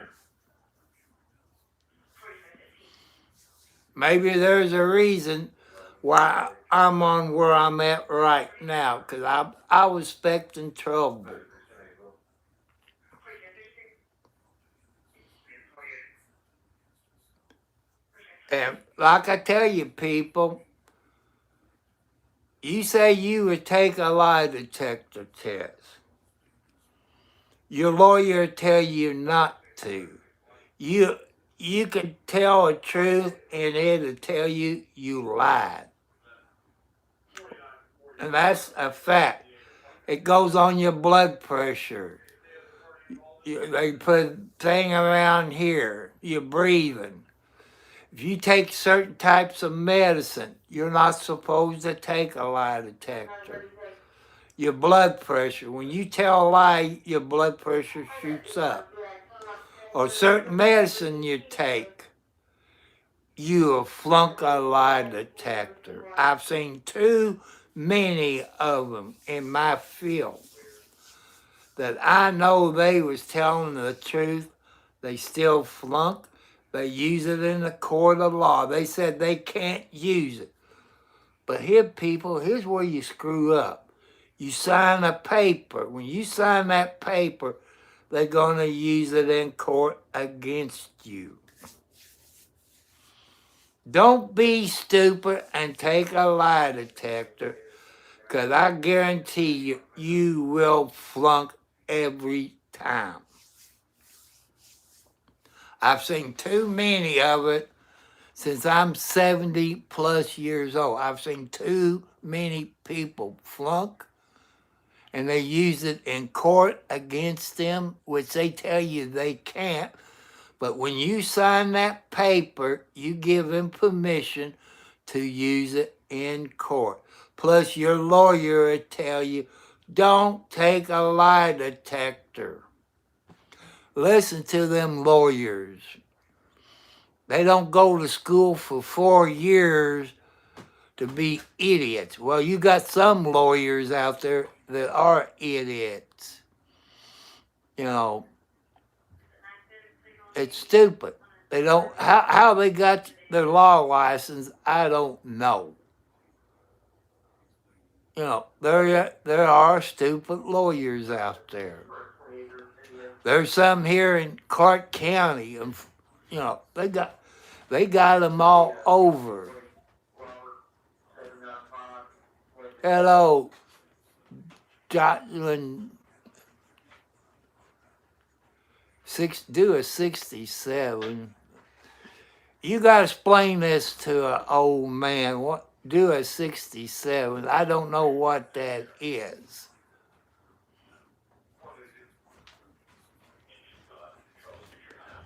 Maybe there's a reason why I'm on where I'm at right now, because I was expecting trouble. And like I tell you, people, you say you would take a lie detector test. Your lawyer tell you not to. You you can tell a truth and it'll tell you you lied. And that's a fact. It goes on your blood pressure. They put a thing around here. You're breathing. If you take certain types of medicine, you're not supposed to take a lie detector. Your blood pressure, when you tell a lie, your blood pressure shoots up. Or certain medicine you take, you will flunk a lie detector. I've seen too many of them in my field that I know they was telling the truth. They still flunk. They use it in the court of law. They said they can't use it. But here, people, here's where you screw up. You sign a paper. When you sign that paper, they're going to use it in court against you. Don't be stupid and take a lie detector, because I guarantee you, you will flunk every time. I've seen too many of it since I'm 70 plus years old. I've seen too many people flunk, and they use it in court against them, which they tell you they can't. But when you sign that paper, you give them permission to use it in court. Plus, your lawyer will tell you, don't take a lie detector. Listen to them lawyers. They don't go to school for 4 years to be idiots. Well, you got some lawyers out there that are idiots. You know, it's stupid. They don't, how they got their law license, I don't know. You know, there are stupid lawyers out there. There's some here in Clark County, and you know, they got them all over. Hello, Jocelyn. Do a 67. You got to explain this to an old man. What? Do a 67. I don't know what that is.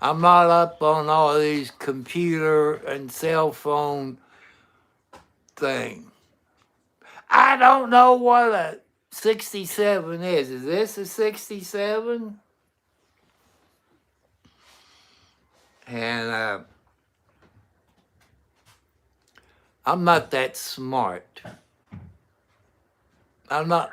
I'm not up on all these computer and cell phone thing. I don't know what a 67 is. Is this a 67? And I'm not that smart. I'm not.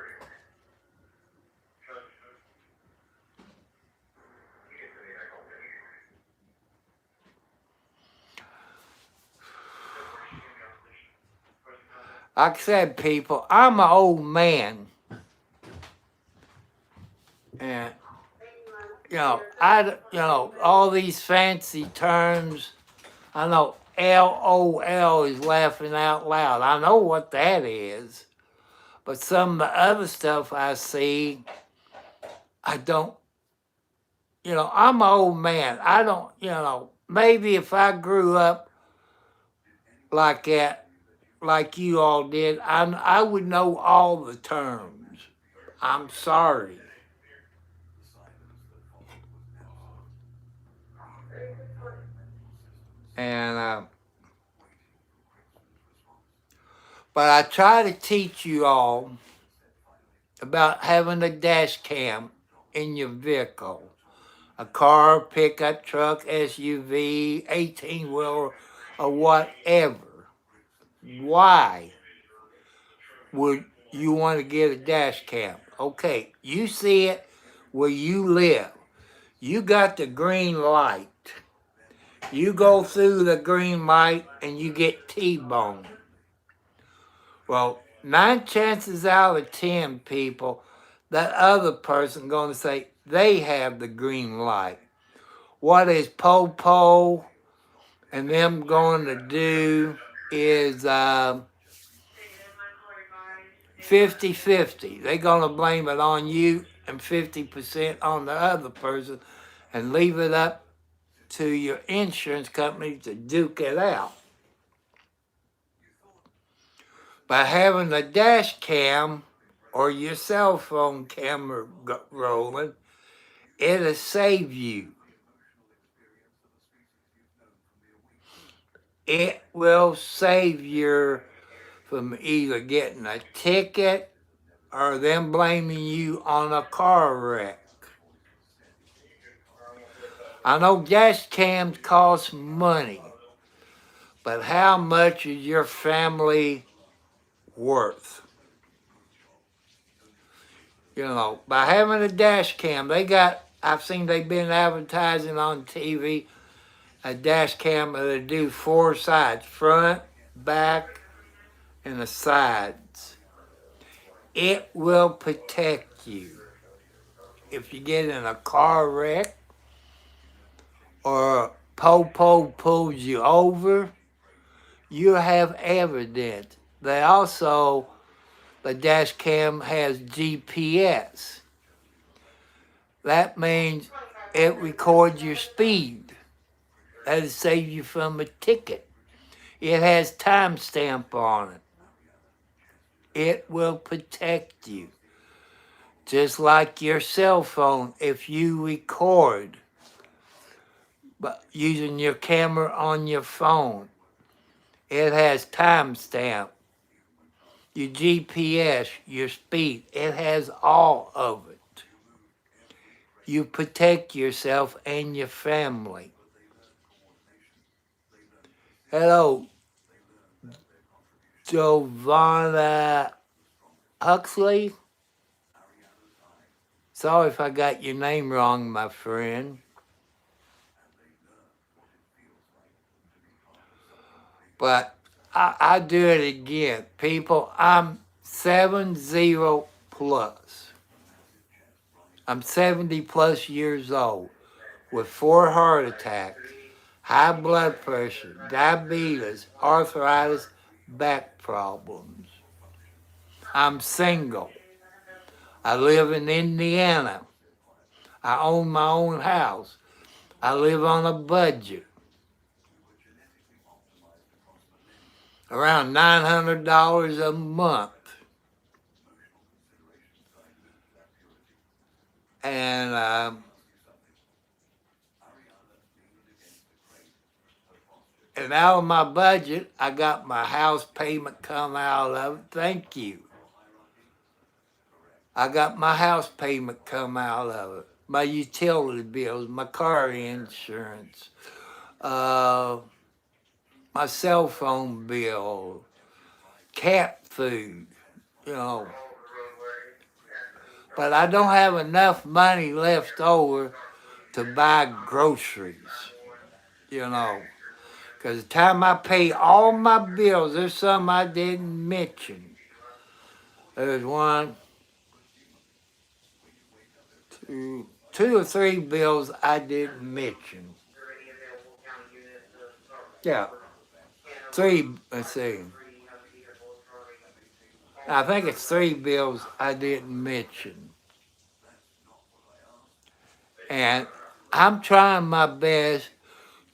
Like I said, people, I'm an old man. And, all these fancy terms. I know LOL is laughing out loud. I know what that is. But some of the other stuff I see, I don't, I'm an old man. I don't, maybe if I grew up like that, like you all did, I would know all the terms. I'm sorry. And, but I try to teach you all about having a dash cam in your vehicle. A car, pickup truck, SUV, 18-wheeler, or whatever. Why would you want to get a dash cam? Okay, you see it where you live. You got the green light. You go through the green light and you get T-boned. Well, 9 chances out of 10 people, that other person going to say they have the green light. What is Popo and them going to do is 50-50. They're going to blame it on you and 50% on the other person and leave it up to your insurance company to duke it out. By having a dash cam or your cell phone camera rolling, it'll save you. It will save you from either getting a ticket or them blaming you on a car wreck. I know dash cams cost money, but how much is your family worth? You know, by having a dash cam, I've seen they've been advertising on TV, a dash cam that'll do 4 sides, front, back, and the sides. It will protect you. If you get in a car wreck or a po-po pulls you over, you have evidence. The dash cam has GPS. That means it records your speed. That'll save you from a ticket. It has timestamp on it. It will protect you. Just like your cell phone, if you record but using your camera on your phone, it has timestamp. Your GPS, your speed, it has all of it. You protect yourself and your family. Hello, Giovanna Huxley. Sorry if I got your name wrong, my friend. But I do it again. People, I'm 70 plus. I'm 70 plus years old with 4 heart attacks, high blood pressure, diabetes, arthritis, back problems. I'm single. I live in Indiana. I own my own house. I live on a budget. Around $900 a month. And out of my budget, I got my house payment come out of it. Thank you. I got my house payment come out of it. My utility bills, my car insurance, my cell phone bill, cat food, you know. But I don't have enough money left over to buy groceries, you know. Because the time I pay all my bills, there's some I didn't mention. There's 2 or 3 bills I didn't mention. Yeah. 3, let's see. I think it's 3 bills I didn't mention. And I'm trying my best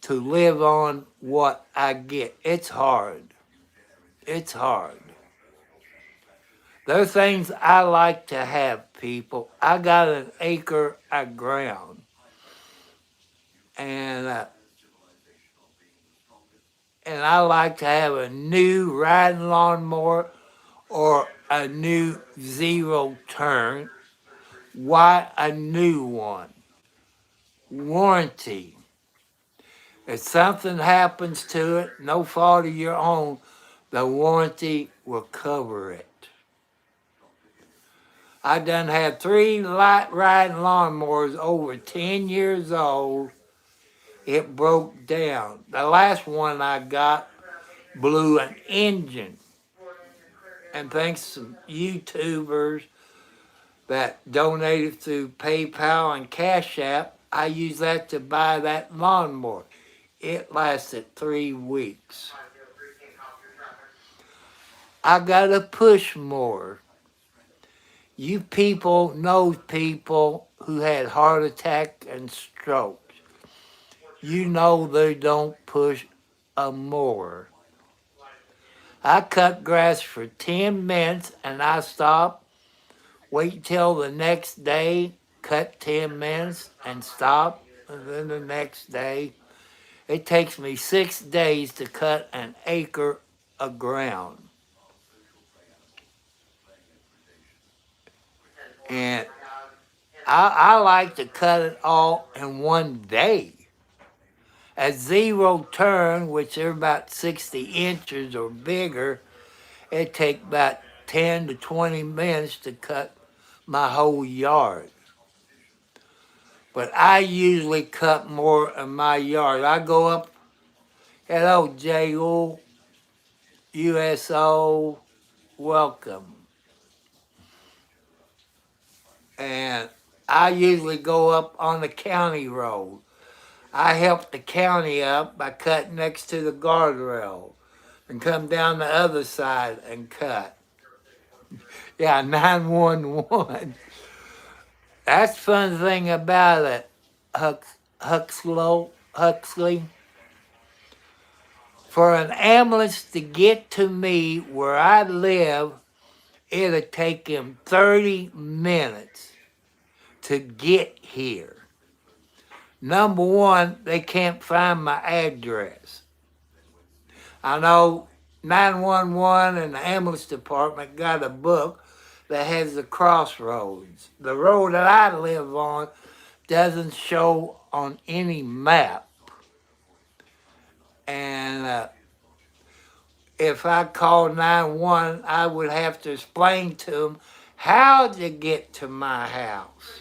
to live on what I get. It's hard. It's hard. There are things I like to have, people. I got an acre of ground. And I like to have a new riding lawnmower or a new 0 turn. Why a new one? Warranty. If something happens to it, no fault of your own, the warranty will cover it. I done had 3 light riding lawnmowers over 10 years old. It broke down. The last one I got blew an engine. And thanks to some YouTubers that donated through PayPal and Cash App, I used that to buy that lawnmower. It lasted 3 weeks. I got a push mower. You people know people who had heart attack and strokes. you know they don't push a mower. I cut grass for 10 minutes and I stop, wait till the next day, cut 10 minutes and stop, and then the next day. It takes me 6 days to cut an acre of ground. And I like to cut it all in one day. At zero turn, which are about 60 inches or bigger, it takes about 10 to 20 minutes to cut my whole yard. But I usually cut more in my yard. I go up, hello, J.O., USO, welcome. And I usually go up on the county road. I help the county up by cutting next to the guardrail and come down the other side and cut. Yeah, 911. That's the fun thing about it, Huxley. For an ambulance to get to me where I live, it'll take him 30 minutes to get here. Number one, they can't find my address. I know 911 and the ambulance department got a book that has the crossroads. The road that I live on doesn't show on any map. And if I called 911, I would have to explain to them how to get to my house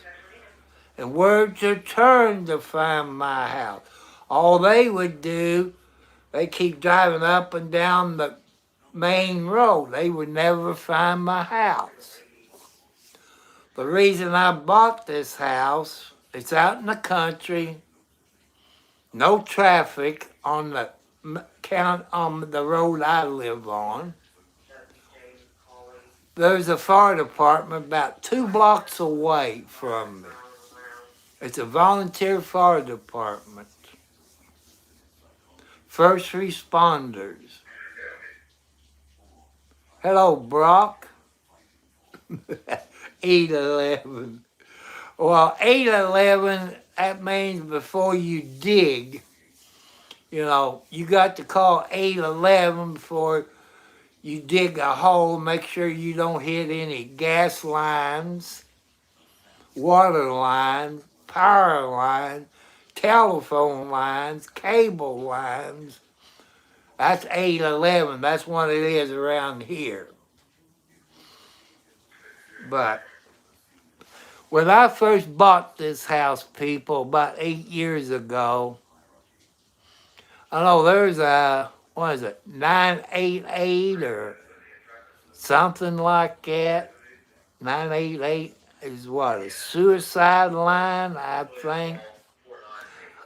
and where to turn to find my house. All they would do, they keep driving up and down the main road. They would never find my house. The reason I bought this house, it's out in the country, no traffic on the on the road I live on. There's a fire department about 2 blocks away from me. It's a volunteer fire department. First responders. Hello, Brock. 811. Well, 811, that means before you dig, you got to call 811 before you dig a hole. Make sure you don't hit any gas lines, water lines, power lines, telephone lines, cable lines. That's 811. That's what it is around here. But when I first bought this house, people, about 8 years ago, I know there's a, 988 or something like that. 988 is what, a suicide line, I think.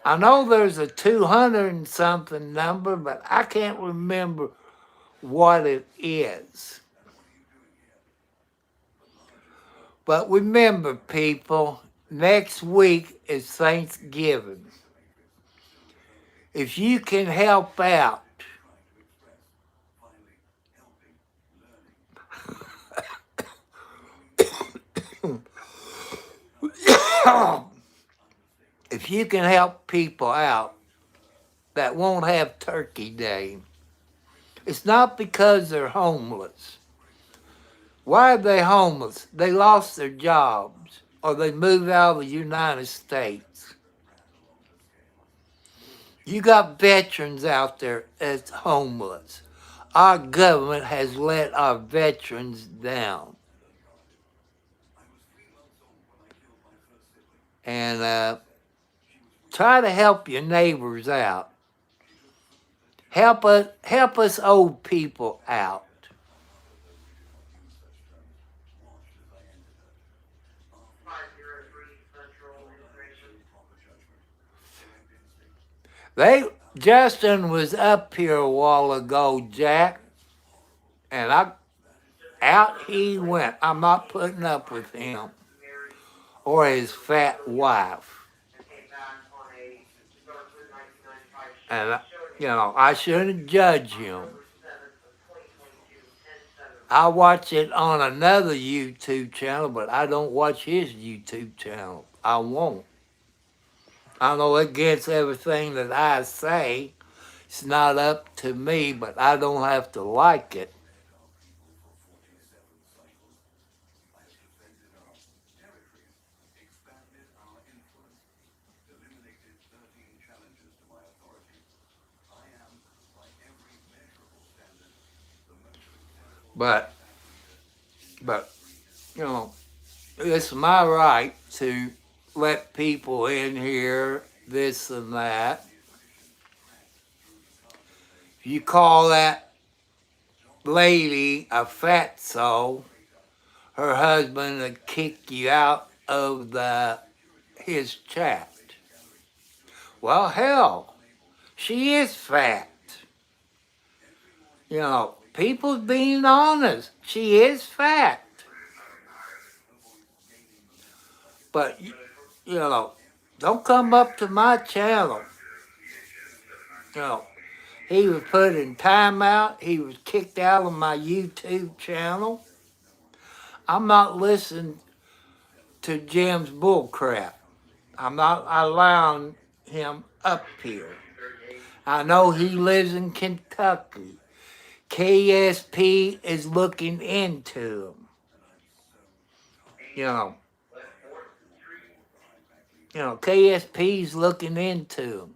I know there's a 200 and something number, but I can't remember what it is. But remember, people, next week is Thanksgiving. If you can help out, if you can help people out that won't have Turkey Day, it's not because they're homeless. Why are they homeless? They lost their jobs or they moved out of the United States. You got veterans out there that's homeless. Our government has let our veterans down. And try to help your neighbors out. Help us old people out. Justin was up here a while ago, Jack, and out he went. I'm not putting up with him or his fat wife. And, I shouldn't judge him. I watch it on another YouTube channel, but I don't watch his YouTube channel. I won't. I know against everything that I say. It's not up to me, but I don't have to like it. But, but, it's my right to let people in here, this and that. If you call that lady a fatso, her husband will kick you out of his chat. Well, hell, she is fat. People's being honest. She is fat. But, don't come up to my channel. He was put in timeout. He was kicked out of my YouTube channel. I'm not listening to Jim's bullcrap. I'm not allowing him up here. I know he lives in Kentucky. KSP is looking into him. KSP's looking into him.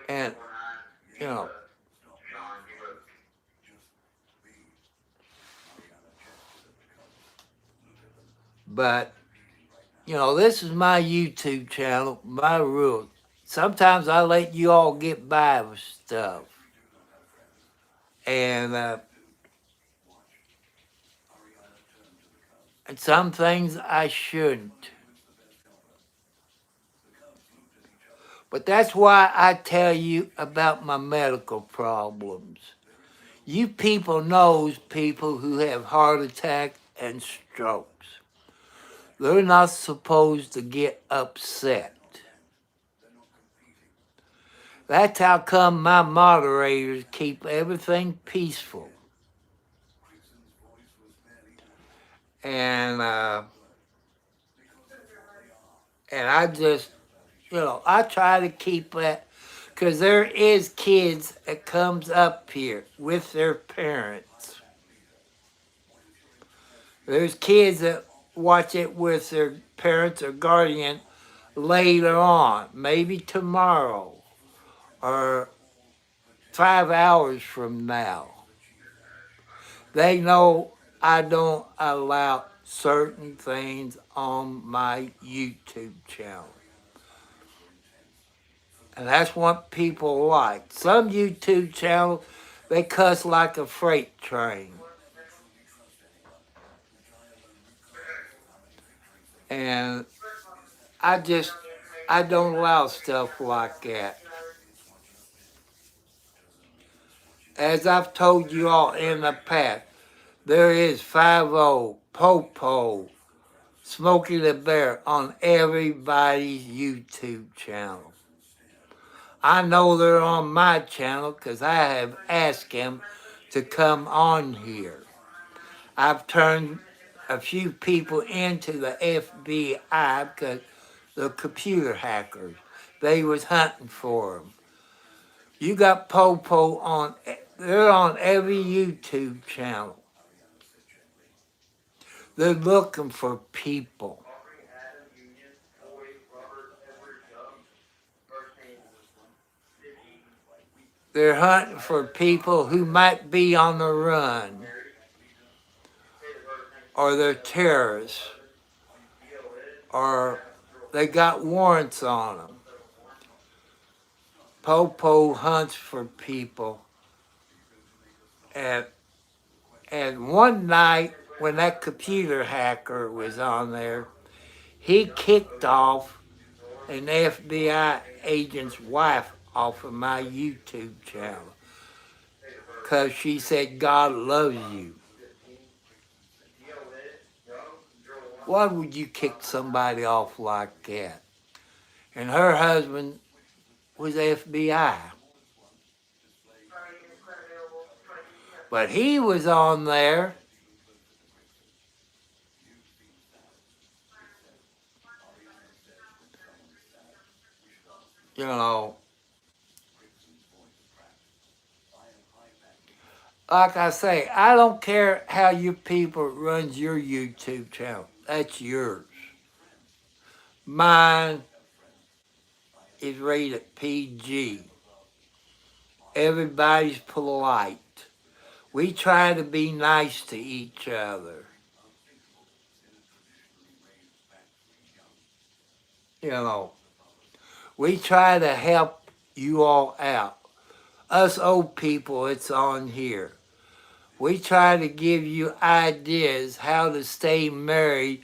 And, but, this is my YouTube channel, my rules. Sometimes I let you all get by with stuff. And some things I shouldn't. But that's why I tell you about my medical problems. You people knows people who have heart attacks and strokes. They're not supposed to get upset. That's how come my moderators keep everything peaceful. And I just, I try to keep that, because there is kids that comes up here with their parents. There's kids that watch it with their parents or guardian later on, maybe tomorrow or 5 hours from now. They know I don't allow certain things on my YouTube channel. And that's what people like. Some YouTube channels, they cuss like a freight train. And I don't allow stuff like that. As I've told you all in the past, there is 5-0, Popo, Smokey the Bear on everybody's YouTube channel. I know they're on my channel because I have asked them to come on here. I've turned a few people into the FBI because they're computer hackers. They was hunting for them. You got Popo on, they're on every YouTube channel. They're looking for people. They're hunting for people who might be on the run, or they're terrorists, or they got warrants on them. Popo hunts for people. And one night when that computer hacker was on there, he kicked off an FBI agent's wife off of my YouTube channel because she said God loves you. Why would you kick somebody off like that? And her husband was FBI. But he was on there. You know, like I say, I don't care how your people runs your YouTube channel. That's yours. Mine is rated PG. Everybody's polite. We try to be nice to each other. You know, we try to help you all out. Us old people, it's on here. We try to give you ideas how to stay married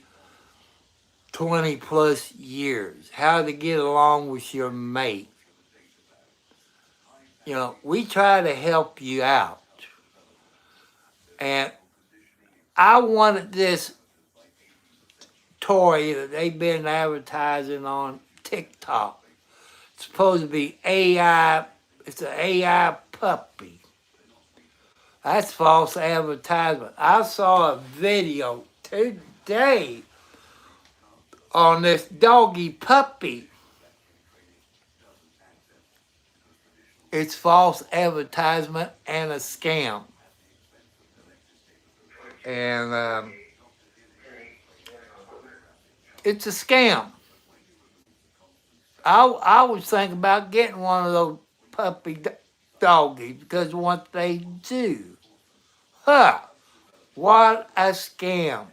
20 plus years, how to get along with your mate. You know, we try to help you out. And I wanted this toy that they've been advertising on TikTok. It's supposed to be AI, it's an AI puppy. That's false advertisement. I saw a video today on this doggy puppy. It's false advertisement and a scam. And it's a scam. I was thinking about getting one of those puppy doggies because of what they do. Huh, what a scam.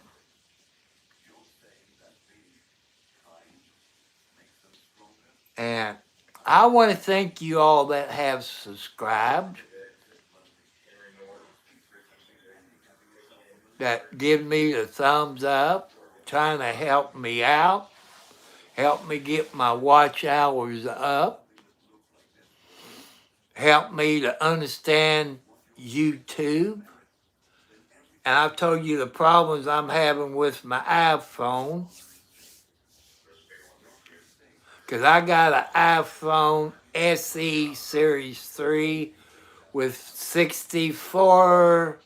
And I want to thank you all that have subscribed, that give me the thumbs up, trying to help me out, help me get my watch hours up, help me to understand YouTube. And I've told you the problems I'm having with my iPhone. Because I got an iPhone SE Series 3 with 64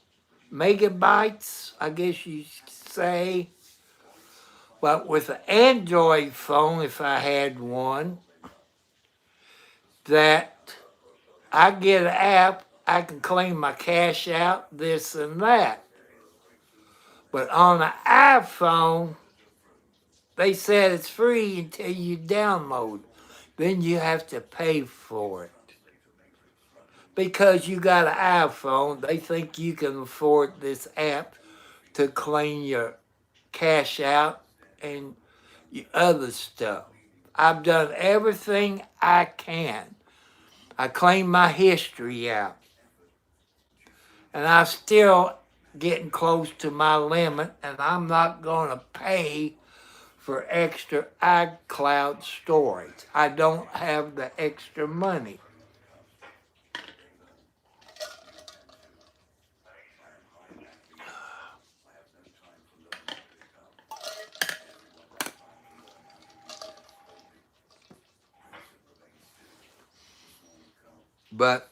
megabytes, I guess you say. But with an Android phone, if I had one, that I get an app, I can claim my cash out, this and that. But on an iPhone, they said it's free until you download. Then you have to pay for it. Because you got an iPhone, they think you can afford this app to claim your cash out and your other stuff. I've done everything I can. I claim my history out. And I'm still getting close to my limit, and I'm not going to pay for extra iCloud storage. I don't have the extra money. But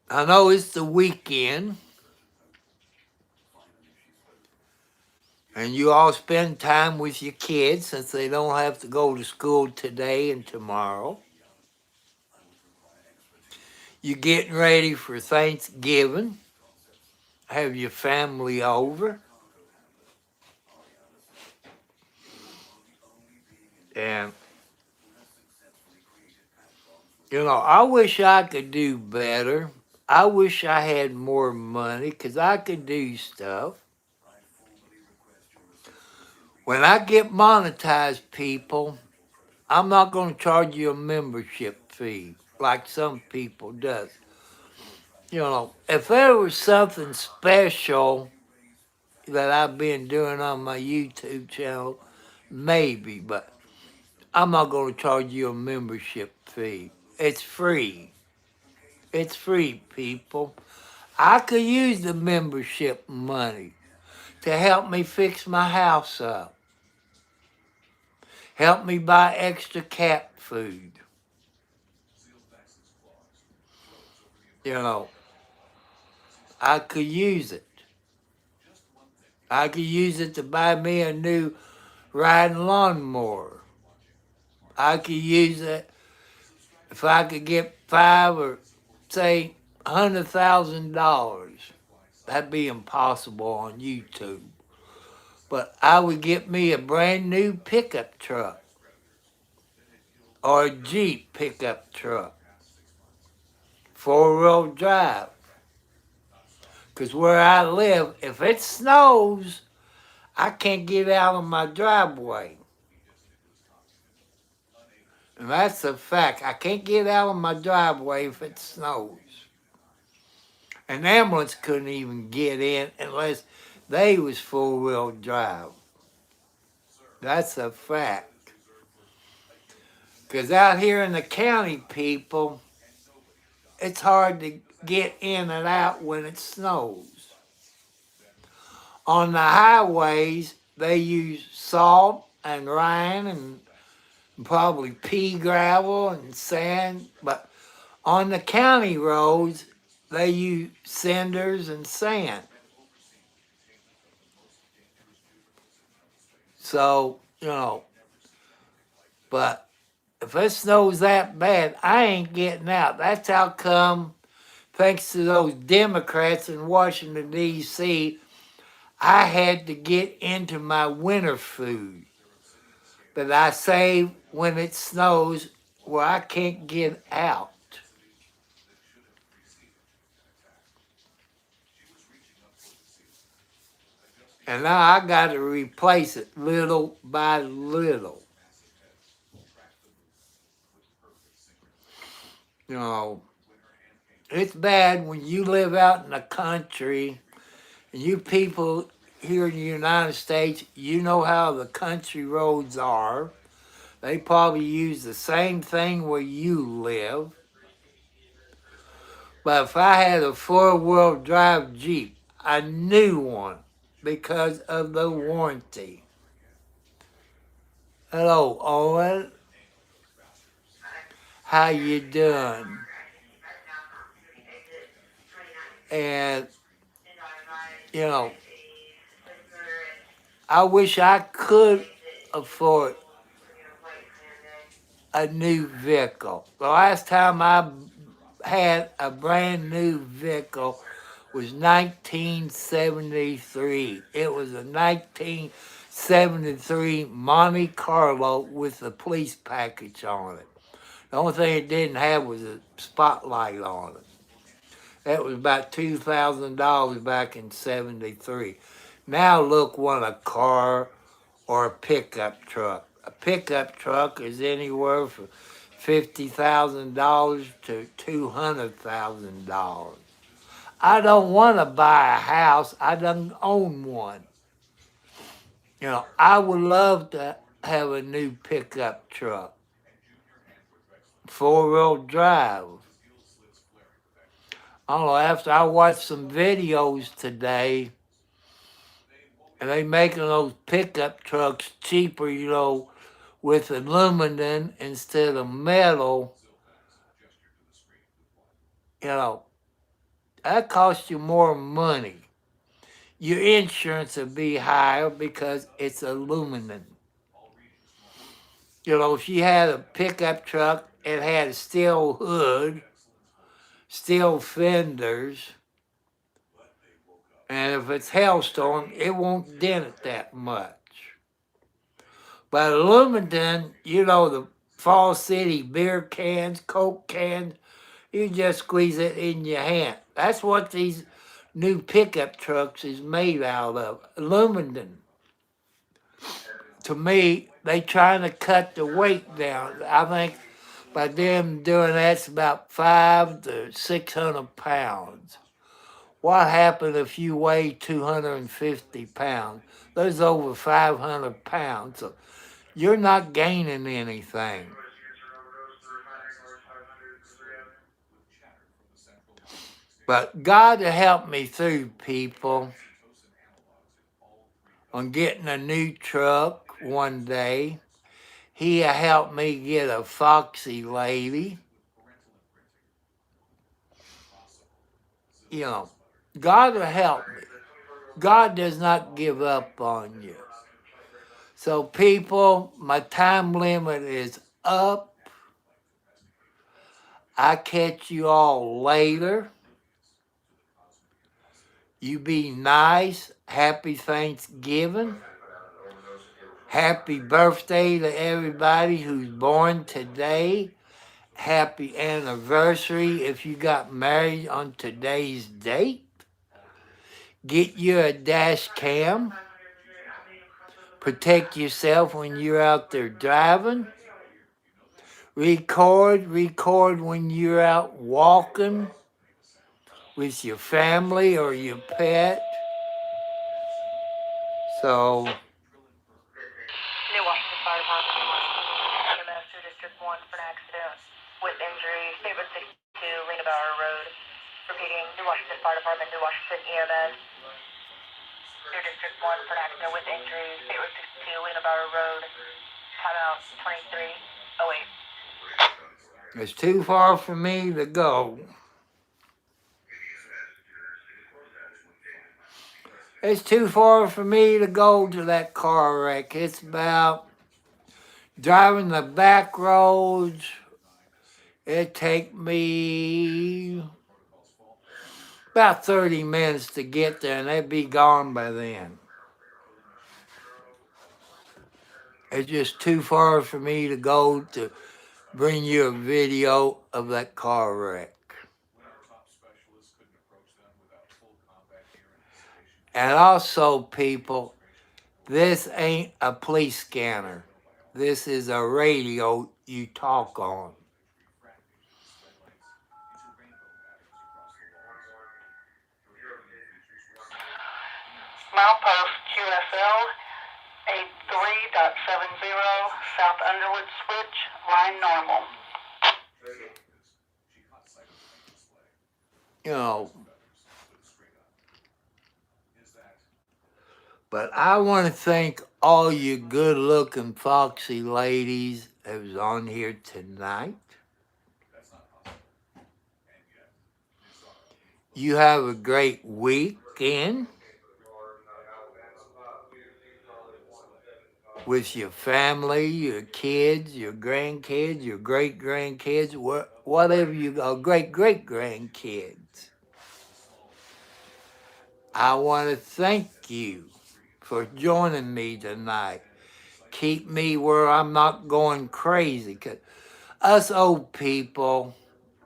I know it's the weekend, and you all spend time with your kids since they don't have to go to school today and tomorrow. You're getting ready for Thanksgiving. Have your family over. And, you know, I wish I could do better. I wish I had more money because I could do stuff. When I get monetized, people, I'm not going to charge you a membership fee like some people does. You know, if there was something special that I've been doing on my YouTube channel, maybe, but I'm not going to charge you a membership fee. It's free. It's free, people. I could use the membership money to help me fix my house up. Help me buy extra cat food. You know, I could use it. I could use it to buy me a new riding lawnmower. I could use it if I could get five or say $100,000. That'd be impossible on YouTube. But I would get me a brand new pickup truck or a Jeep pickup truck, 4-wheel drive. Because where I live, if it snows, I can't get out of my driveway. And that's a fact. I can't get out of my driveway if it snows. An ambulance couldn't even get in unless they was 4-wheel drive. That's a fact. Because out here in the county, people, it's hard to get in and out when it snows. On the highways, they use salt and rain and probably pea gravel and sand, but on the county roads, they use cinders and sand. So, but if it snows that bad, I ain't getting out. That's how come, thanks to those Democrats in Washington, D.C., I had to get into my winter food that I save when it snows where I can't get out. And now I got to replace it little by little. It's bad when you live out in the country and you people here in the United States, you know how the country roads are. They probably use the same thing where you live. But if I had a 4-wheel drive Jeep, a new one, because of the warranty. Hello, Owen. How you doing? And, I wish I could afford a new vehicle. The last time I had a brand new vehicle was 1973. It was a 1973 Monte Carlo with the police package on it. The only thing it didn't have was a spotlight on it. That was about $2,000 back in 73. Now look what a car or a pickup truck. A pickup truck is anywhere from $50,000 to $200,000. I don't want to buy a house. I don't own one. I would love to have a new pickup truck. 4-wheel drive. I don't know, after I watched some videos today, and they making those pickup trucks cheaper, with aluminum instead of metal, that costs you more money. Your insurance will be higher because it's aluminum. If you had a pickup truck, it had a steel hood, steel fenders, and if it's hailstorm, it won't dent it that much. But aluminum, the Fall City beer cans, Coke cans, you just squeeze it in your hand. That's what these new pickup trucks is made out of, aluminum. To me, they trying to cut the weight down. I think by them doing that, it's about 500 to 600 pounds. What happened if you weigh 250 pounds? There's over 500 pounds. So you're not gaining anything. But God to help me through, people, on getting a new truck one day. He helped me get a Foxy lady. you know, God will help me. God does not give up on you. So, people, my time limit is up. I catch you all later. You be nice. Happy Thanksgiving. Happy birthday to everybody who's born today. Happy anniversary if you got married on today's date. Get you a dash cam. Protect yourself when you're out there driving. Record when you're out walking with your family or your pet. So, New Washington Fire Department, EMS to District 1 for an accident with injury, State Road 62, Lena Bauer Road. Repeating, New Washington Fire Department, New Washington EMS to District 1 for an accident with injury, State Road 62, Lena Bauer Road. Timeout 23:08. it's too far for me to go. It's too far for me to go to that car wreck. It's about driving the back roads. It take me about 30 minutes to get there, and they'd be gone by then. It's just too far for me to go to bring you a video of that car wreck. And also, people, this ain't a police scanner. This is a radio you talk on. Milepost QSL 83.70, South Underwood Switch, line normal. You know, but I want to thank all you good-looking, foxy ladies that was on here tonight. You have a great weekend with your family, your kids, your grandkids, your great-grandkids, whatever you got, great-great-grandkids. I want to thank you for joining me tonight. Keep me where I'm not going crazy. 'Cause us old people,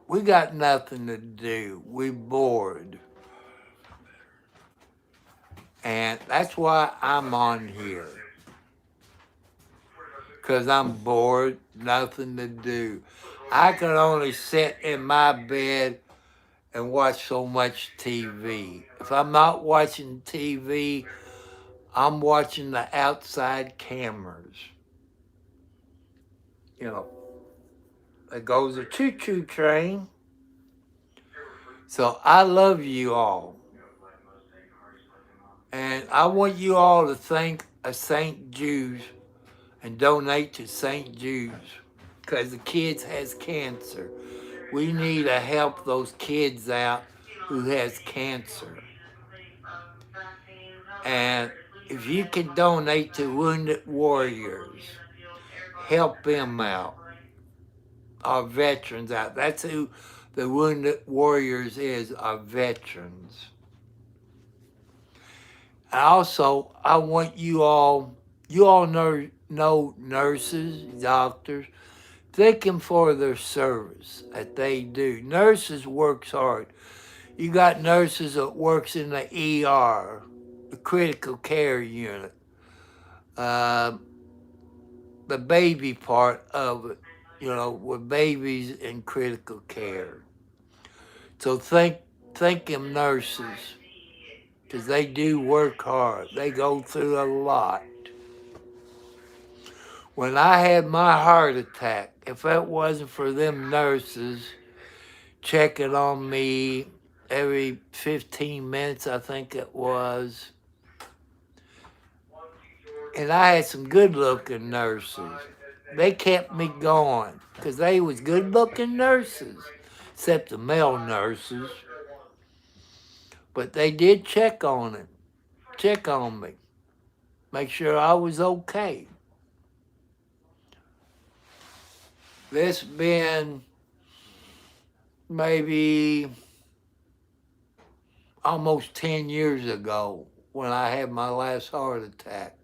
we got nothing to do. We're bored. And that's why I'm on here. Because I'm bored, nothing to do. I can only sit in my bed and watch so much TV. If I'm not watching TV, I'm watching the outside cameras. You know, there goes a choo-choo train. So I love you all. And I want you all to think of St. Jude's and donate to St. Jude's because the kids has cancer. We need to help those kids out who has cancer. And if you can donate to Wounded Warriors, help them out. Our veterans out. That's who the Wounded Warriors is, our veterans. And also, I want you all know nurses, doctors, thank them for their service that they do. Nurses works hard. You got nurses that works in the ER, the critical care unit, the baby part of it, with babies in critical care. So thank them nurses, because they do work hard. They go through a lot. When I had my heart attack, if it wasn't for them nurses checking on me every 15 minutes, I think it was, and I had some good-looking nurses. They kept me going because they was good-looking nurses, except the male nurses. But they did check on me, make sure I was okay. This been maybe almost 10 years ago when I had my last heart attack.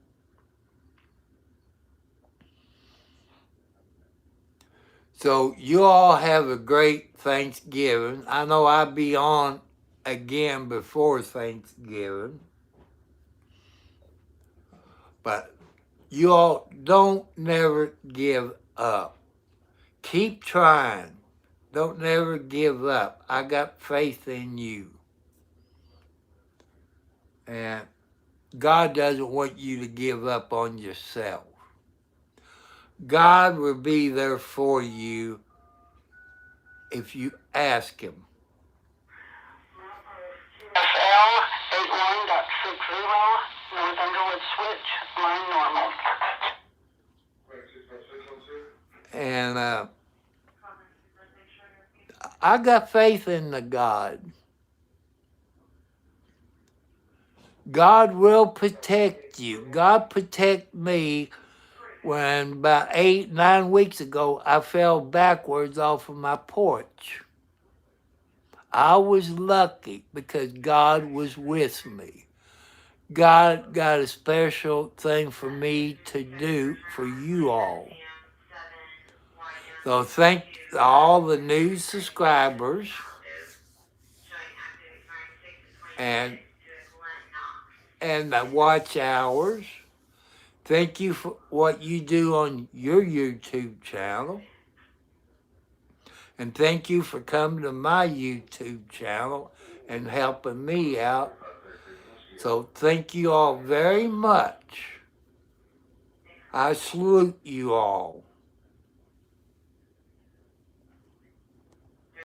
So you all have a great Thanksgiving. I know I'll be on again before Thanksgiving. But you all don't never give up. Keep trying. Don't never give up. I got faith in you. And God doesn't want you to give up on yourself. God will be there for you if you ask Him. FL 81.60, North Underwood switch, line normal. And I got faith in the God. God will protect you. God protect me. When about 8-9 weeks ago, I fell backwards off of my porch. I was lucky because God was with me. God got a special thing for me to do for you all. So thank all the new subscribers and the watch hours. Thank you for what you do on your YouTube channel. And thank you for coming to my YouTube channel and helping me out. So thank you all very much. I salute you all.